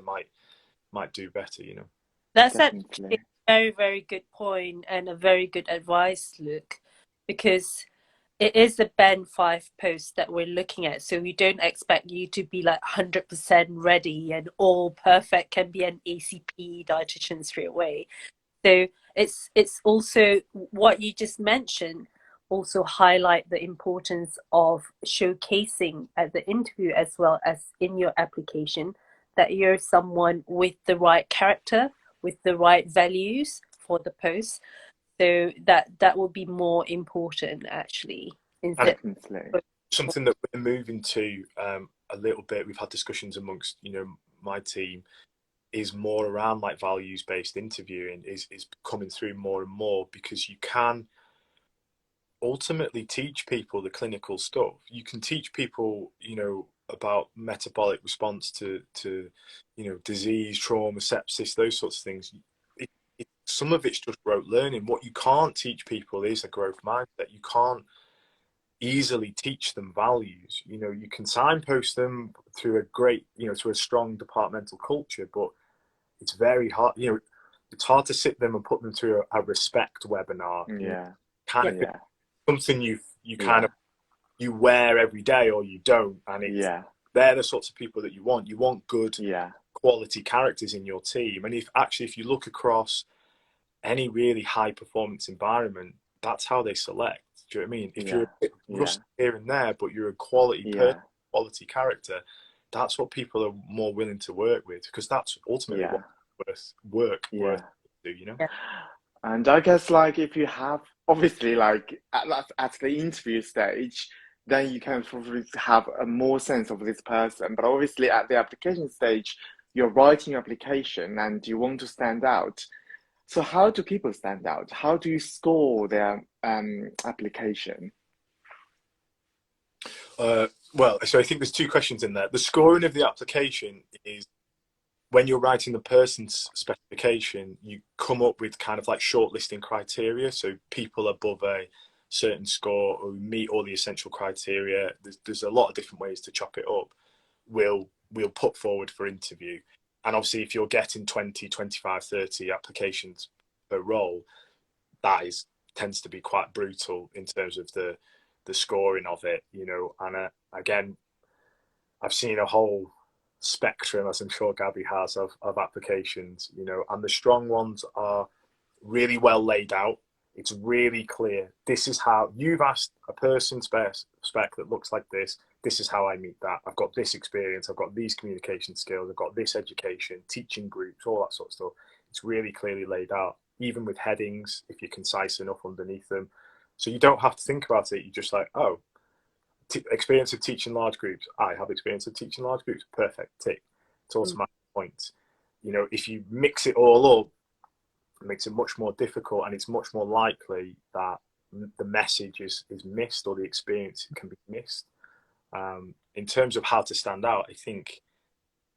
might do better, you know. That's actually a very, very good point and a very good advice, Luke, because it is the Band 5 post that we're looking at. So we don't expect you to be like 100% ready and all perfect, can be an ACP dietitian straight away. So it's also what you just mentioned, also highlight the importance of showcasing at the interview as well as in your application that you're someone with the right character, with the right values for the post. So that will be more important actually. Something that we're moving to a little bit, we've had discussions amongst, you know, my team, is more around like values-based interviewing is coming through more and more, because you can ultimately teach people the clinical stuff. You can teach people, you know, about metabolic response to you know, disease, trauma, sepsis, those sorts of things. Some of it's just rote learning. What you can't teach people is a growth mindset. You can't easily teach them values. You know, you can signpost them through a great, you know, through a strong departmental culture, but it's very hard, you know, it's hard to sit them and put them through a respect webinar. Kind of something you kind of, you wear every day or you don't. And they're the sorts of people that you want. You want good quality characters in your team. And if you look across any really high performance environment, that's how they select. Do you know what I mean? If you're a bit rusty here and there, but you're a quality person, quality character, that's what people are more willing to work with, because that's ultimately what worth do, you know? And I guess like if you have obviously like at the interview stage, then you can probably have a more sense of this person. But obviously at the application stage, you're writing your application and you want to stand out. So how do people stand out? How do you score their application? Well, so I think there's two questions in there. The scoring of the application is when you're writing the person's specification, you come up with kind of like shortlisting criteria. So people above a certain score who meet all the essential criteria, there's a lot of different ways to chop it up, we'll put forward for interview. And obviously if you're getting 20, 25, 30 applications per role, that tends to be quite brutal in terms of the scoring of it, you know. And again, I've seen a whole spectrum, as I'm sure Gabby has, of applications, you know, and the strong ones are really well laid out. It's really clear. This is how you've asked a person spec that looks like this. This is how I meet that. I've got this experience. I've got these communication skills. I've got this education, teaching groups, all that sort of stuff. It's really clearly laid out, even with headings, if you're concise enough underneath them. So you don't have to think about it. You're just like, oh, experience of teaching large groups. I have experience of teaching large groups. Perfect. Tick. It's automatic points. You know, if you mix it all up, it makes it much more difficult, and it's much more likely that the message is missed, or the experience can be missed. In terms of how to stand out, I think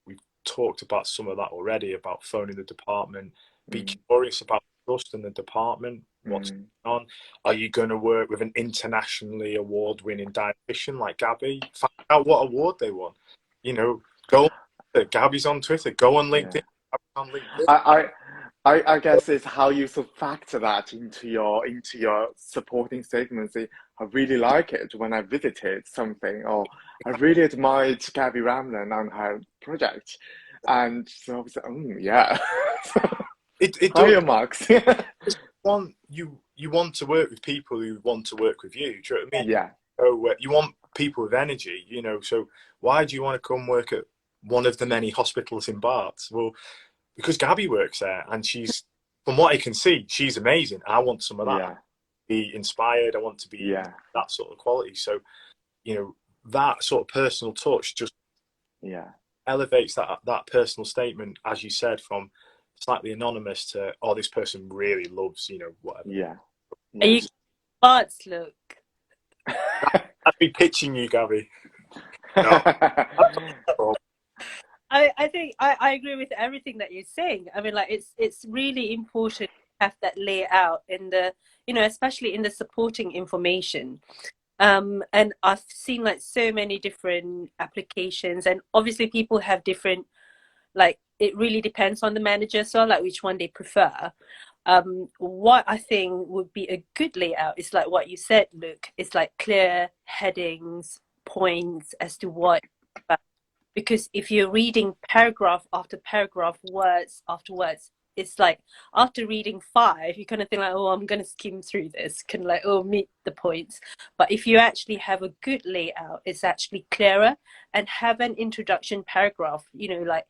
we've talked about some of that already, about phoning the department. Be curious about trust in the department. What's going on? Are you going to work with an internationally award-winning dietitian like Gabby? Find out what award they won. You know, go. Gabby's on Twitter. Go on LinkedIn. Yeah. On LinkedIn. I guess it's how you sort of factor that into your supporting statements. I really like it when I visited something, or I really admired Gabby Ramlan on her project, and so I was like, yeah, It higher does. marks. You want to work with people who want to work with you. Do you know what I mean? Yeah. So you want people with energy, you know. So why do you want to come work at one of the many hospitals in Barts? Well, because Gabby works there, and she's, from what I can see, she's amazing. I want some of that. Yeah. Be inspired. I want to be that sort of quality. So, you know, that sort of personal touch just elevates that personal statement, as you said, from slightly anonymous to, oh, this person really loves, you know, whatever. Yeah. Are you parts, Luke? I'd be pitching you, Gabby. No. I think I agree with everything that you're saying. I mean, like it's really important to have that layout in the, you know, especially in the supporting information. And I've seen like so many different applications, and obviously people have different, like it really depends on the manager as well, like which one they prefer. What I think would be a good layout is like what you said, Luke. It's like clear headings, points as to what. Because if you're reading paragraph after paragraph, words after words, it's like after reading 5, you kind of think like, oh, I'm going to skim through this, kind of like, oh, meet the points. But if you actually have a good layout, it's actually clearer, and have an introduction paragraph, you know, like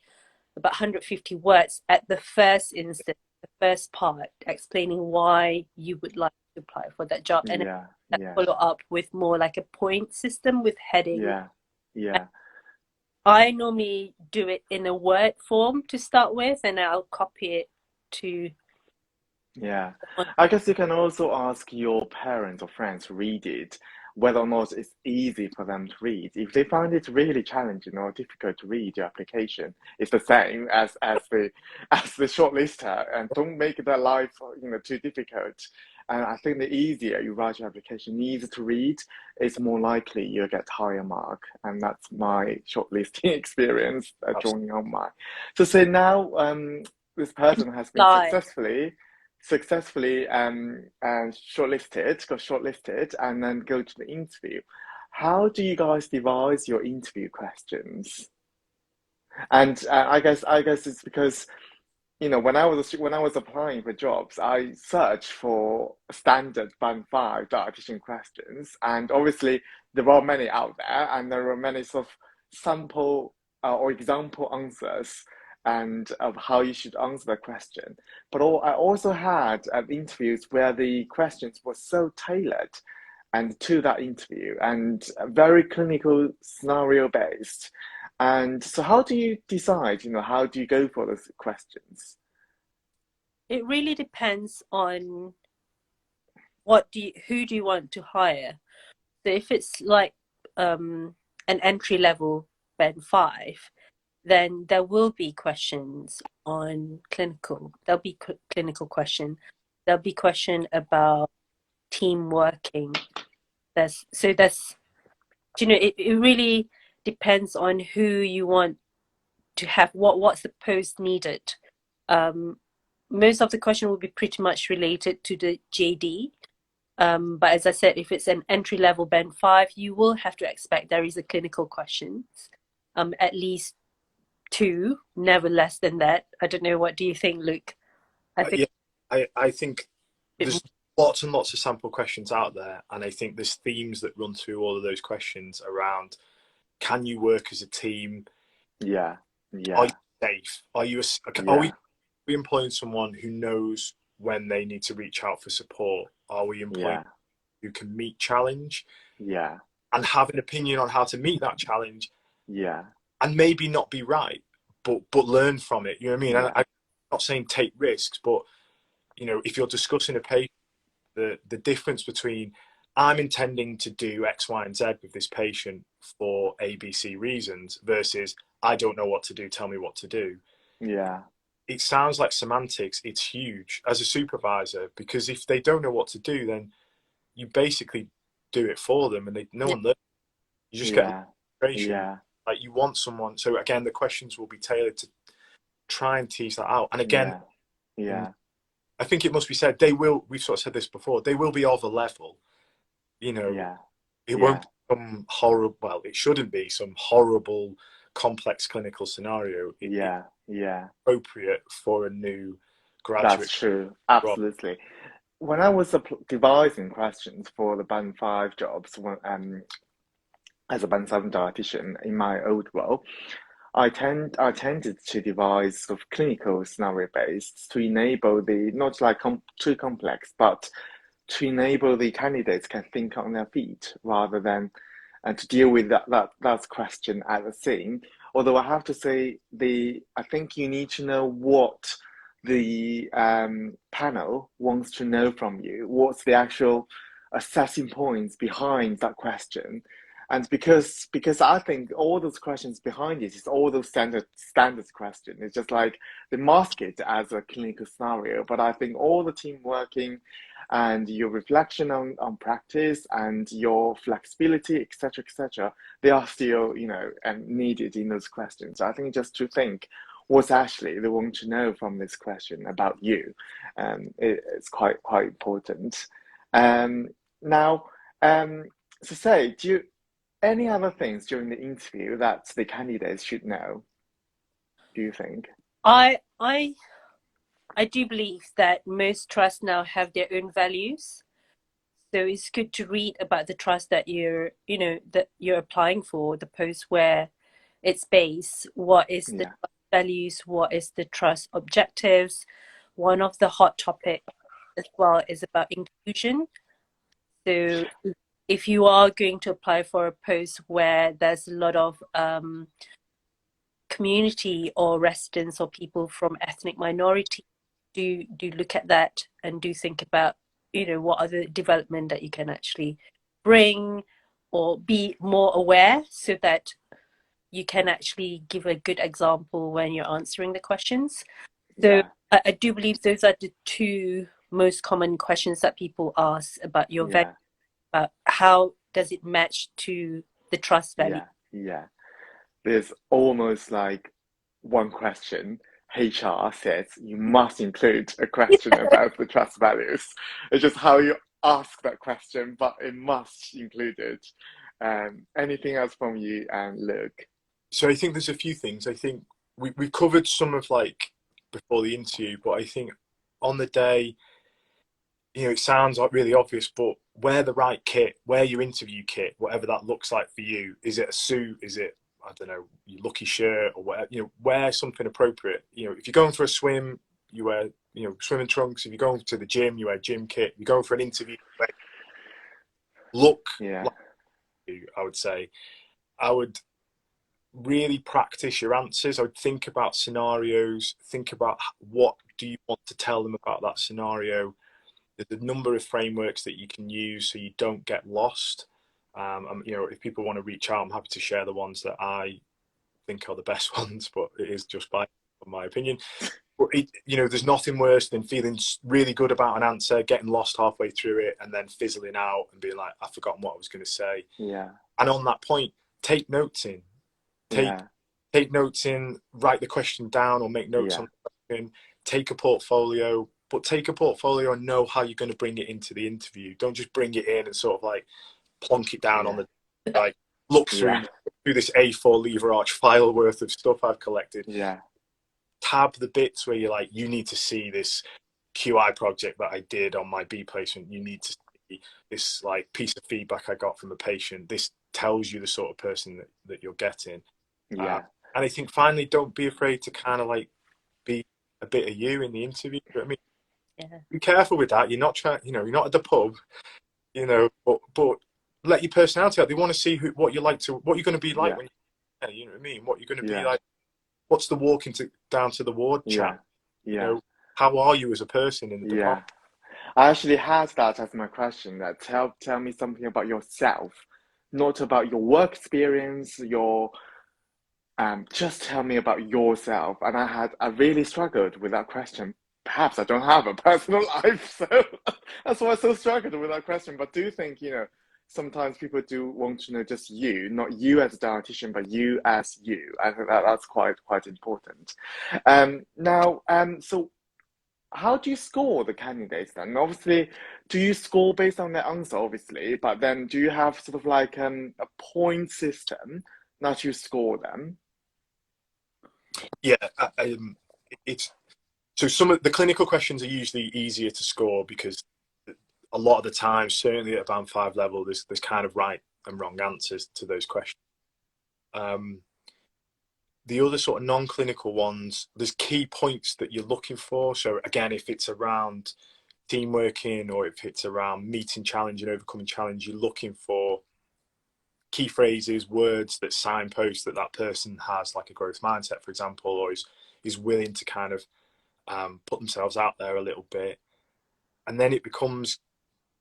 about 150 words at the first instance, the first part, explaining why you would like to apply for that job, and follow up with more like a point system with heading. Yeah. I normally do it in a Word form to start with, and I'll copy it to. Yeah. I guess you can also ask your parents or friends to read it, whether or not it's easy for them to read. If they find it really challenging or difficult to read your application, it's the same as the shortlister, and don't make their life, you know, too difficult. And I think the easier you write your application, easy to read, it's more likely you'll get higher mark. And that's my shortlisting experience drawing on my. So say now this person has been successfully got shortlisted, and then go to the interview. How do you guys devise your interview questions? And I guess it's because, you know, when I was applying for jobs, I searched for standard Band 5 dietitian questions, and obviously there are many out there, and there are many sort of sample or example answers. and of how you should answer that question. But I also had interviews where the questions were so tailored and to that interview and very clinical scenario based. And so how do you decide, how do you go for those questions? It really depends on who do you want to hire. So if it's like an entry level band 5, then there will be questions on clinical. There'll be clinical question. There'll be question about team working. It really depends on who you want to have, what's the post needed. Most of the question will be pretty much related to the JD. But as I said, if it's an entry level band 5, you will have to expect there is a clinical questions, at least 2, never less than that. I don't know. What do you think, Luke? I think there's lots and lots of sample questions out there, and I think there's themes that run through all of those questions around: can you work as a team? Yeah. Are you safe? Are we employing someone who knows when they need to reach out for support? Are we employing who can meet challenge? Yeah. And have an opinion on how to meet that challenge? Yeah. And maybe not be right, but learn from it. You know what I mean? Yeah. I'm not saying take risks, but if you're discussing a patient, the difference between I'm intending to do X, Y, and Z with this patient for ABC reasons versus I don't know what to do, tell me what to do. Yeah. It sounds like semantics. It's huge as a supervisor, because if they don't know what to do, then you basically do it for them, and no one learns. You just get frustration. Yeah. Like, you want someone. So again, the questions will be tailored to try and tease that out. And again, I think it must be said, we've sort of said this before, they will be of a level. It won't be some horrible, well, it shouldn't be some horrible, complex clinical scenario. It's appropriate for a new graduate. That's true. Absolutely. When I was devising questions for the Band 5 jobs, as a Band 7 dietitian in my old role, I tended to devise sort of clinical scenario based to enable not like too complex, but to enable the candidates can think on their feet rather than and to deal with that question at the scene. Although I have to say, I think you need to know what the panel wants to know from you. What's the actual assessing points behind that question? And because I think all those questions behind it is all those standards questions. It's just like they mask it as a clinical scenario. But I think all the team working and your reflection on practice and your flexibility, etc., they are still, needed in those questions. So I think just to think what actually they want to know from this question about you, it's quite important. Now, so say, do you any other things during the interview that the candidates should know, do you think? I do believe that most trusts now have their own values. So it's good to read about the trust that you're applying for, the post where it's based. What is the trust values? What is the trust objectives? One of the hot topics as well is about inclusion. So if you are going to apply for a post where there's a lot of community or residents or people from ethnic minority, do look at that and do think about, what other development that you can actually bring or be more aware so that you can actually give a good example when you're answering the questions. So I do believe those are the 2 most common questions that people ask about your value. How does it match to the trust value? There's almost like one question. HR says you must include a question about the trust values. It's just how you ask that question, but it must include it. Anything else from you, Luke? So I think there's a few things. I think we've covered some of before the interview, but I think on the day, it sounds like really obvious, but wear the right kit, wear your interview kit, whatever that looks like for you. Is it a suit? Is it I don't know, your lucky shirt or whatever. You know, wear something appropriate. You know, if you're going for a swim, you wear, you know, swimming trunks. If you're going to the gym, you wear gym kit. If you're going for an interview, look like you, I would say. I would really practice your answers. I would think about scenarios, think about what do you want to tell them about that scenario. There's a number of frameworks that you can use so you don't get lost. You know, if people want to reach out, I'm happy to share the ones that I think are the best ones, but it is just by my opinion. But you know, there's nothing worse than feeling really good about an answer, getting lost halfway through it, and then fizzling out and being like, I've forgotten what I was going to say. Yeah. And on that point, take notes in. Take notes in, write the question down or make notes on the question, take a portfolio, but take a portfolio and know how you're going to bring it into the interview. Don't just bring it in and sort of like plonk it down on the, like, look through this A4 lever arch file worth of stuff I've collected. Tab the bits where you're like, you need to see this QI project that I did on my B placement. You need to see this like piece of feedback I got from a patient. This tells you the sort of person that you're getting. And I think finally, don't be afraid to kind of like be a bit of you in the interview. You know what I mean? Be careful with that. You're not trying, you know, you're not at the pub, you know, but let your personality out. They want to see what you're like what you're going to be like when you know what I mean? What you're going to be like. What's the walking down to the ward chat? You know, how are you as a person in the department? I actually had that as my question. That tell me something about yourself, not about your work experience, just tell me about yourself. And I really struggled with that question. Perhaps I don't have a personal life, so that's why I so struggled with that question. But do you think, you know, sometimes people do want to know just you, not you as a dietitian, but you as you. I think that's quite important. So how do you score the candidates then? Obviously, do you score based on their answer, obviously, but then do you have sort of like a point system that you score them? Yeah, it's so some of the clinical questions are usually easier to score because a lot of the time, certainly at band 5 level, there's kind of right and wrong answers to those questions. The other sort of non-clinical ones, there's key points that you're looking for. So again, if it's around team working or if it's around meeting challenge and overcoming challenge, you're looking for key phrases, words that signpost that person has like a growth mindset, for example, or is willing to kind of put themselves out there a little bit. And then it becomes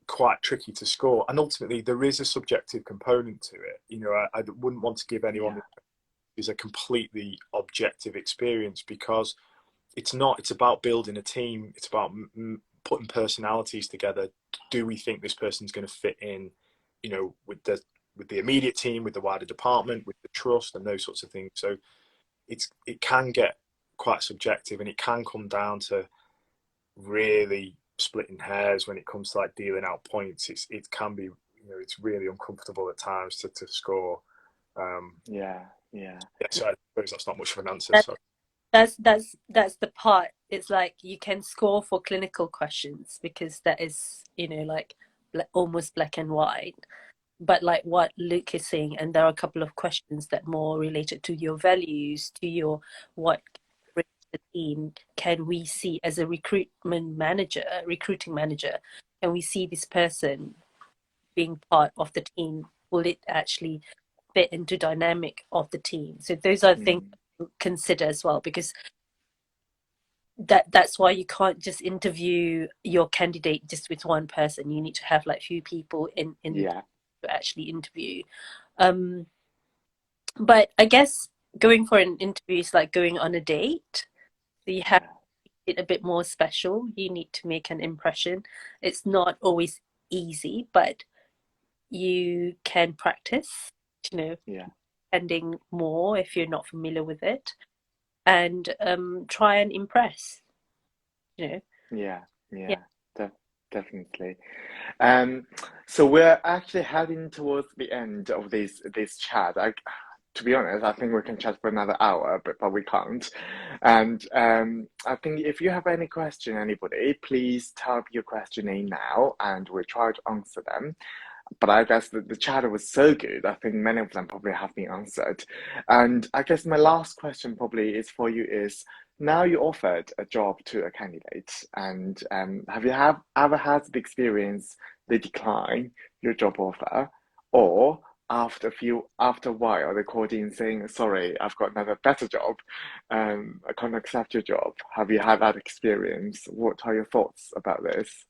quite tricky to score. And ultimately, there is a subjective component to it. You know, I wouldn't want to give anyone is a completely objective experience because it's not. It's about building a team. It's about putting personalities together. Do we think this person's going to fit in, you know, with the immediate team, with the wider department, with the trust and those sorts of things. So it can get quite subjective and it can come down to really splitting hairs when it comes to like dealing out points. It can be, you know, it's really uncomfortable at times to score. So I suppose that's not much of an answer. That's the part. It's like you can score for clinical questions because that is, you know, like almost black and white. But like what Luke is saying, and there are a couple of questions that more related to your values, to your what the team can we see as a recruiting manager, can we see this person being part of the team? Will it actually fit into dynamic of the team? So those are things to consider as well, because that's why you can't just interview your candidate just with one person. You need to have like few people in to actually interview. But I guess going for an interview is like going on a date. So you have to make it a bit more special. You need to make an impression. It's not always easy, but you can practice, you know, attending more if you're not familiar with it, and try and impress, you know. Definitely. So we're actually heading towards the end of this chat. To be honest, I think we can chat for another hour, but we can't. And I think if you have any question, anybody, please type your question in now, and we'll try to answer them. but I guess the chat was so good. I think many of them probably have been answered. And I guess my last question probably is for you is, now you offered a job to a candidate, and have you ever had the experience they decline your job offer, or after a while they called in saying, sorry, I've got another better job, I can't accept your job. Have you had that experience? What are your thoughts about this?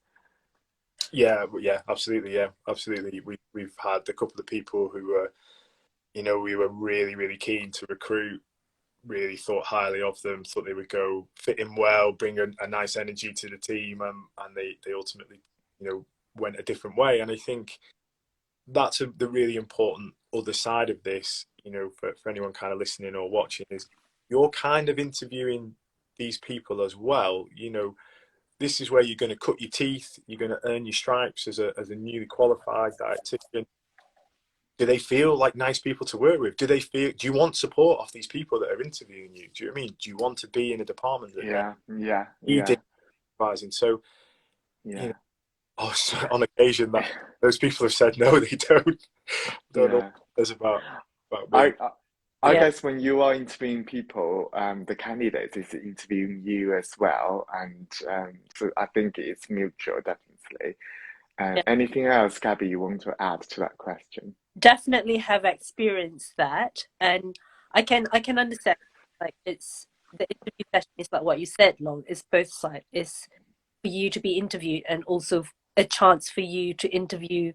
Yeah, absolutely, yeah, absolutely. We've had a couple of people who were, we were really keen to recruit, really thought highly of them, thought they would go fit in well, bring a nice energy to the team, and they ultimately, went a different way. And I think that's the really important other side of this, for anyone kind of listening or watching, is you're kind of interviewing these people as well. This is where you're going to cut your teeth, you're going to earn your stripes as a newly qualified dietitian. Do they feel like nice people to work with? Do you want support of these people that are interviewing you? Do you know what I mean? Do you want to be in a department that Yeah, yeah, you yeah, did advising? So, yeah, on occasion that those people have said no, they don't know what yeah. it's about I, me. I I Yeah. guess when you are interviewing people, the candidate is interviewing you as well, and so I think it's mutual, definitely. And Yeah. anything else, Gabby, you want to add to that question? Definitely have experienced that, and I can understand, like, it's the interview session is like what you said, Long, it's both sides. It's for you to be interviewed and also a chance for you to interview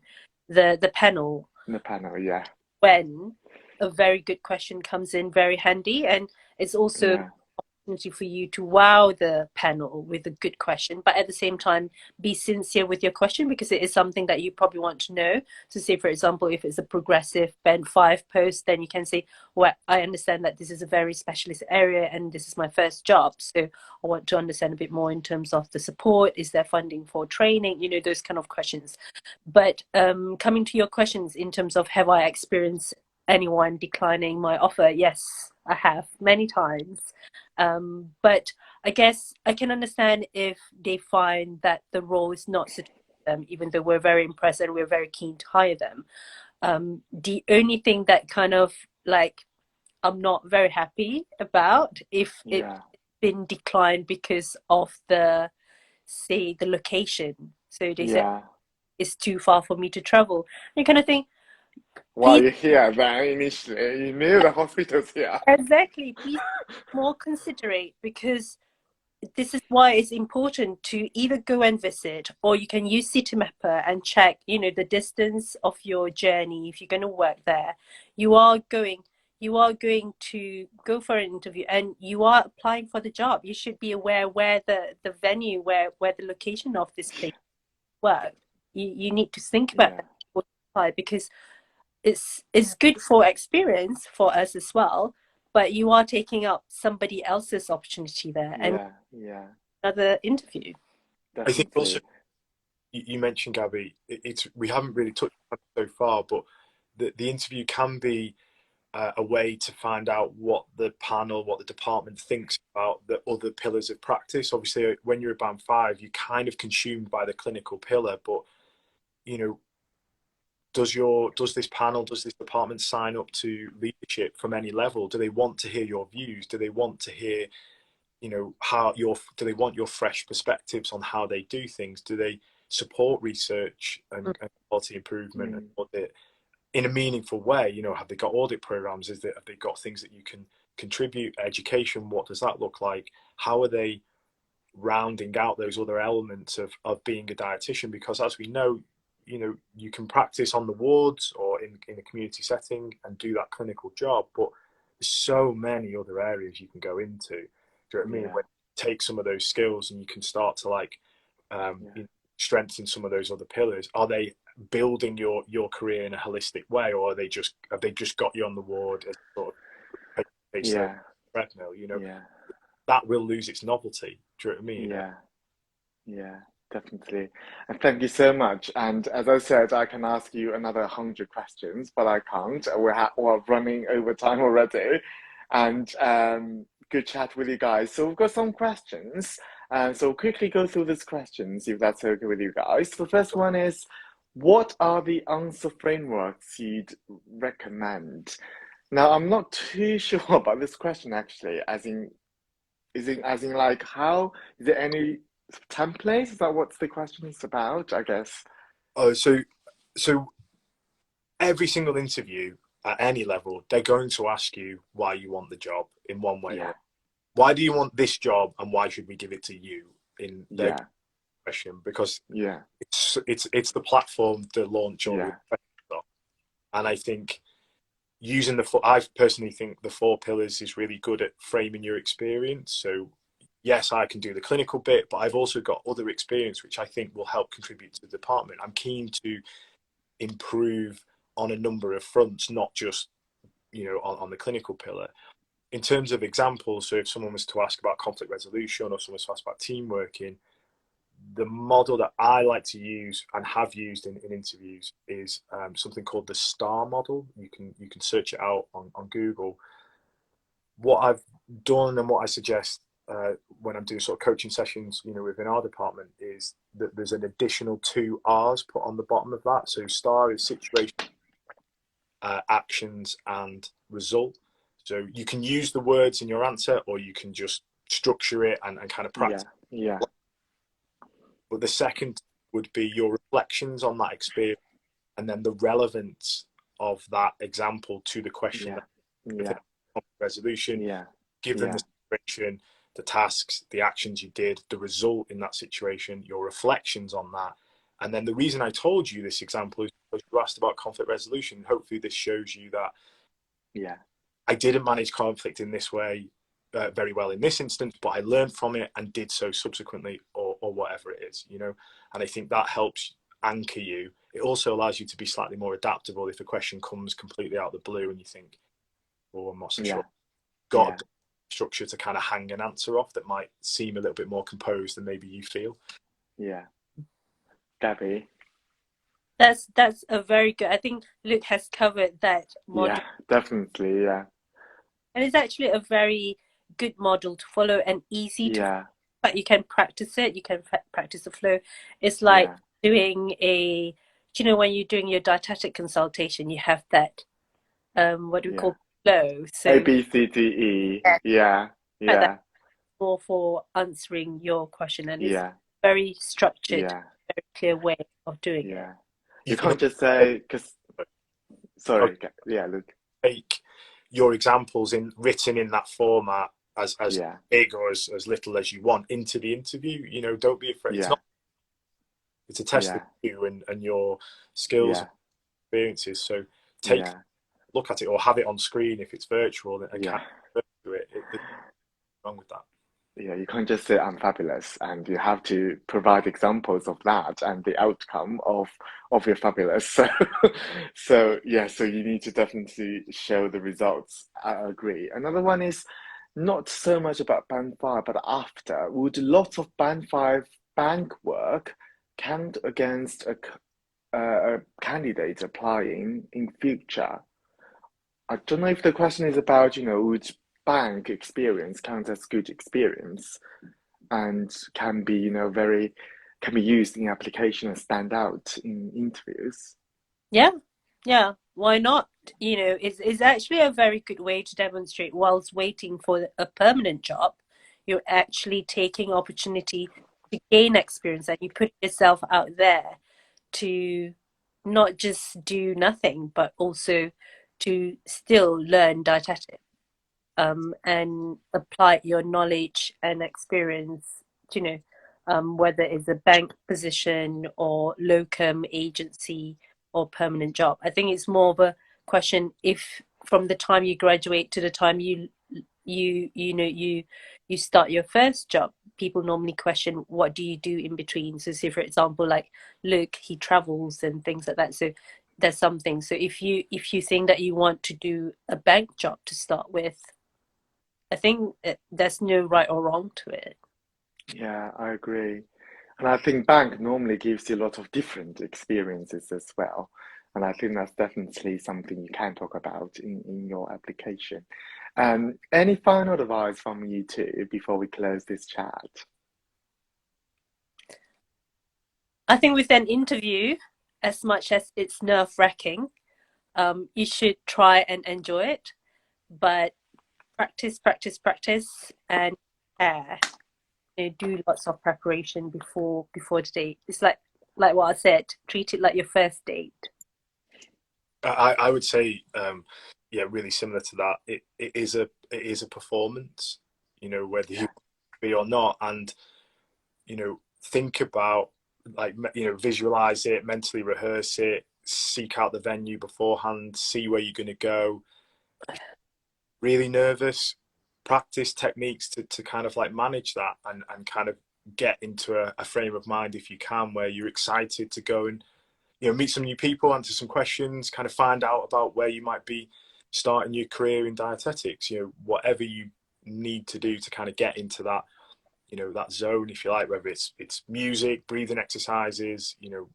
the panel, The panel, yeah, when a very good question comes in very handy, and it's also yeah, opportunity for you to wow the panel with a good question, but at the same time be sincere with your question, because it is something that you probably want to know. So say, for example, if it's a progressive band 5 post, then you can say, well, I understand that this is a very specialist area and this is my first job, so I want to understand a bit more in terms of the support. Is there funding for training? Those kind of questions. But coming to your questions in terms of, have I experienced anyone declining my offer? Yes, I have, many times. But I guess I can understand if they find that the role is not suited to them, even though we're very impressed and we're very keen to hire them. The only thing that kind of, like, I'm not very happy about, if it's yeah, been declined because of the location. So they said yeah. it's too far for me to travel. You kind of think, While please, you're here, then initially you knew the hospital's here. exactly, please be more considerate, because this is why it's important to either go and visit, or you can use Citymapper and check, the distance of your journey. If you're going to work there, you are going you are going to go for an interview and you are applying for the job. You should be aware where the venue, where the location of this place work. You need to think about Yeah, that before you apply, because it's good for experience for us as well, but you are taking up somebody else's opportunity there and yeah, yeah, another interview. I think also definitely. you mentioned, Gabby, it's we haven't really touched on it so far, but the interview can be a way to find out what the panel, what the department thinks about the other pillars of practice. Obviously, when you're a band 5, you're kind of consumed by the clinical pillar, but you know, does this panel, does this department sign up to leadership from any level? Do they want to hear your views? Do they want to hear, do they want your fresh perspectives on how they do things? Do they support research and quality improvement and Mm, audit in a meaningful way? Have they got audit programs? Have they got things that you can contribute? Education, what does that look like? How are they rounding out those other elements of being a dietitian? Because as we know, you can practice on the wards or in a community setting and do that clinical job, but there's so many other areas you can go into. Do you know what I mean? yeah, When you take some of those skills and you can start to yeah, strengthen some of those other pillars. Are they building your career in a holistic way, or have they just got you on the ward as sort of pace yeah, treadmill? yeah, That will lose its novelty. Do you know what I mean? yeah, yeah, definitely. And thank you so much. And as I said, I can ask you another 100 questions, but I can't. We're running over time already. And good chat with you guys. So we've got some questions. So quickly go through these questions, if that's okay with you guys. The first one is, what are the answer frameworks you'd recommend? Now, I'm not too sure about this question actually, as in like how, is there any templates? Is that what the question is about, I guess? Oh, so every single interview at any level, they're going to ask you why you want the job in one way Yeah, or why do you want this job and why should we give it to you in their yeah, question, because yeah, it's the platform to launch all your yeah, questions on. And I think using I personally think the 4 pillars is really good at framing your experience. So yes, I can do the clinical bit, but I've also got other experience which I think will help contribute to the department. I'm keen to improve on a number of fronts, not just on the clinical pillar. In terms of examples, so if someone was to ask about conflict resolution or someone was to ask about team working, the model that I like to use and have used in interviews is something called the STAR model. You can search it out on Google. What I've done and what I suggest when I'm doing sort of coaching sessions, within our department, is that there's an additional 2 R's put on the bottom of that. So STAR is situation, actions, and result. So you can use the words in your answer, or you can just structure it and kind of yeah, practice. yeah, But the second would be your reflections on that experience, and then the relevance of that example to the question yeah, that within yeah, resolution, yeah, given the yeah, situation, the tasks, the actions you did, the result in that situation, your reflections on that. And then the reason I told you this example is because you asked about conflict resolution. Hopefully this shows you that yeah, I didn't manage conflict in this way very well in this instance, but I learned from it and did so subsequently, or whatever it is, And I think that helps anchor you. It also allows you to be slightly more adaptable if a question comes completely out of the blue and you think, oh, I'm not so sure. yeah, yeah, Got a structure to kind of hang an answer off that might seem a little bit more composed than maybe you feel. yeah. Gabby? That's a very good. I think Luke has covered that Yeah, module, definitely. Yeah, and it's actually a very good model to follow and easy to. yeah, But you can practice it. You can practice the flow. It's like yeah, doing when you're doing your dietetic consultation, you have that what do we yeah. call flow? A, So B, C, D, E. yeah, Yeah, like that yeah, more for answering your question, and it's yeah, very structured, yeah, very clear way of doing it. yeah. You You can can't just say, because, sorry, yeah, look, take your examples written in that format as yeah, big or as little as you want into the interview. Don't be afraid. yeah, It's a test of yeah, you and your skills yeah, and experiences. So take a yeah, look at it or have it on screen if it's virtual and yeah. kind of do it. There's nothing wrong with that. Yeah, you can't just say I'm fabulous, and you have to provide examples of that and the outcome of your fabulous. So, so yeah, so you need to definitely show the results. I agree. Another one is not so much about band five, but after. Would lots of band five bank work count against a candidate applying in future? I don't know if the question is about, would bank experience count as good experience and can be, can be used in application and stand out in interviews. Yeah, yeah. Why not? It's actually a very good way to demonstrate whilst waiting for a permanent job, you're actually taking opportunity to gain experience and you put yourself out there to not just do nothing, but also to still learn dietetics and apply your knowledge and experience, whether it's a bank position or locum agency or permanent job. I think it's more of a question if from the time you graduate to the time you start your first job, people normally question what do you do in between. So say for example, like Luke, he travels and things like that. So there's something. So if you think that you want to do a bank job to start with, I think there's no right or wrong to it. Yeah, I agree. And I think bank normally gives you a lot of different experiences as well. And I think that's definitely something you can talk about in your application. Any final advice from you two before we close this chat? I think with an interview, as much as it's nerve-wracking, you should try and enjoy it, but practice, practice, practice, and do lots of preparation before the date. It's like what I said, treat it like your first date. I would say, yeah, really similar to that. It is a performance, you know, whether you be or not, and you know, think about, like, you know, visualize it, mentally rehearse it, seek out the venue beforehand, see where you're going to go. Really nervous, practice techniques to kind of like manage that, and kind of get into a frame of mind, if you can, where you're excited to go and, you know, meet some new people, answer some questions, kind of find out about where you might be starting your career in dietetics. You know, whatever you need to do to kind of get into that, you know, that zone, if you like, whether it's music, breathing exercises, you know,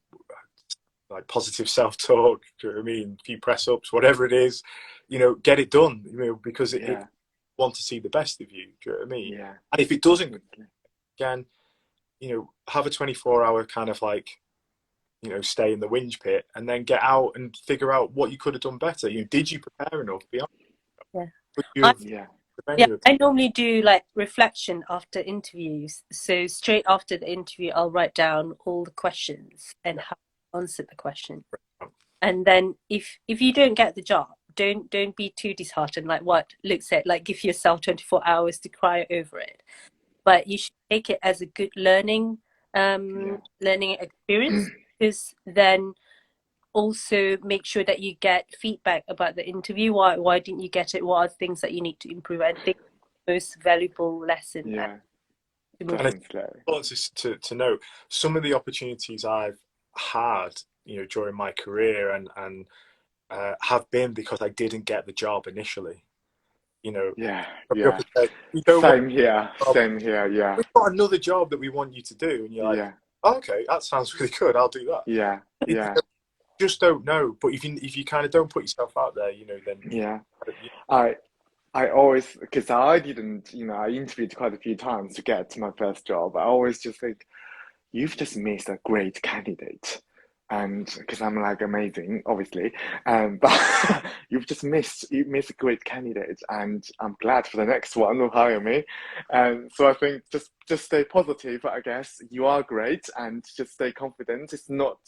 like positive self-talk, do you know what I mean, a few press ups, whatever it is, you know, get it done, you know, because it want to see the best of you, do you know what I mean? Yeah. And if it doesn't, again, you know, have a 24-hour kind of like, you know, stay in the whinge pit, and then get out and figure out what you could have done better. You know, did you prepare enough? I normally do like reflection after interviews. So straight after the interview, I'll write down all the questions and how I answered the question. And then if you don't get the job, don't be too disheartened. Like what Luke said, like give yourself 24 hours to cry over it. But you should take it as a good learning experience, because then also make sure that you get feedback about the interview. Why didn't you get it? What are things that you need to improve? I think the most valuable lesson. Yeah. And it's important to note some of the opportunities I've had, you know, during my career and have been because I didn't get the job initially. You know, Same here. Yeah, we've got another job that we want you to do, and you're like, oh, okay, that sounds really good, I'll do that. You just don't know. But if you kind of don't put yourself out there, you know, then I always, because I didn't, you know, I interviewed quite a few times to get to my first job. I always just think, you've just missed a great candidate. And because I'm like amazing, obviously, but you missed a great candidate, and I'm glad for the next one who hire me. And so I think just stay positive. I guess you are great, and just stay confident. It's not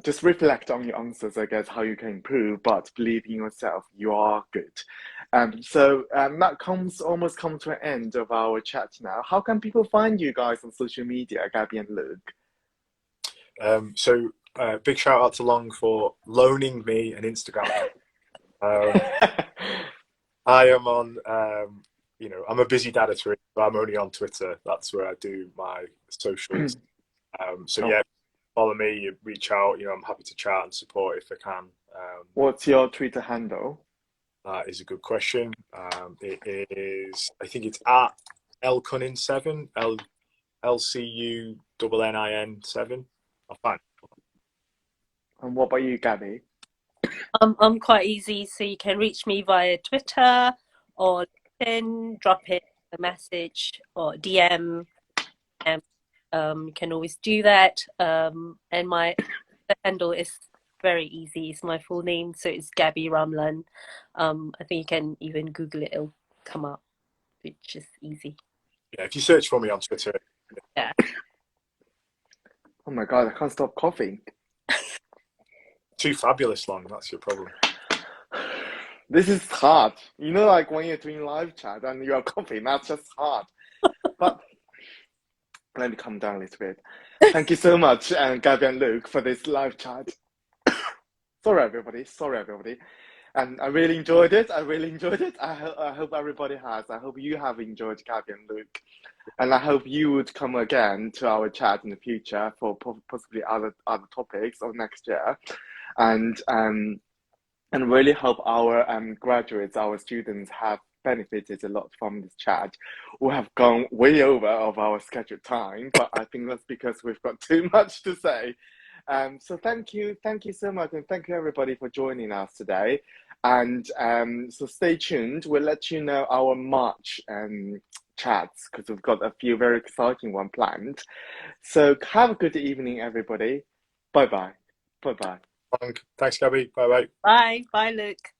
just reflect on your answers, I guess, how you can improve, but believe in yourself. You are good. So that almost come to an end of our chat now. How can people find you guys on social media, Gabby and Luke? So big shout out to Long for loaning me an Instagram. I am on, you know, I'm a busy dad at three, but I'm only on Twitter. That's where I do my socials. So yeah, follow me, reach out. You know, I'm happy to chat and support if I can. What's your Twitter handle? That is a good question. It is, I think it's at LCunnin7, LCUNNIN7. I'll find it. And what about you, Gabby? I'm quite easy, so you can reach me via Twitter or LinkedIn, drop it a message or DM. You can always do that. And my handle is very easy. It's my full name, so it's Gabby Ramlan. I think you can even Google it; it'll come up. It's just easy. Yeah, if you search for me on Twitter. Yeah. Oh my God, I can't stop coughing. Too fabulous, Long. That's your problem. This is hard. You know, like when you're doing live chat and you're coughing, that's just hard. But let me calm down a little bit. Thank you so much, Gabby and Luke, for this live chat. Sorry, everybody. And I really enjoyed it. I hope everybody has. I hope you have enjoyed Gabby and Luke. And I hope you would come again to our chat in the future for possibly other topics or next year. And really hope our graduates, our students have benefited a lot from this chat. We have gone way over of our scheduled time, but I think that's because we've got too much to say. So thank you so much, and thank you everybody for joining us today. And so stay tuned. We'll let you know our March chats, because we've got a few very exciting ones planned. So have a good evening, everybody. Bye bye. Bye bye. Thanks, Gabby. Bye bye. Bye. Bye, Luke.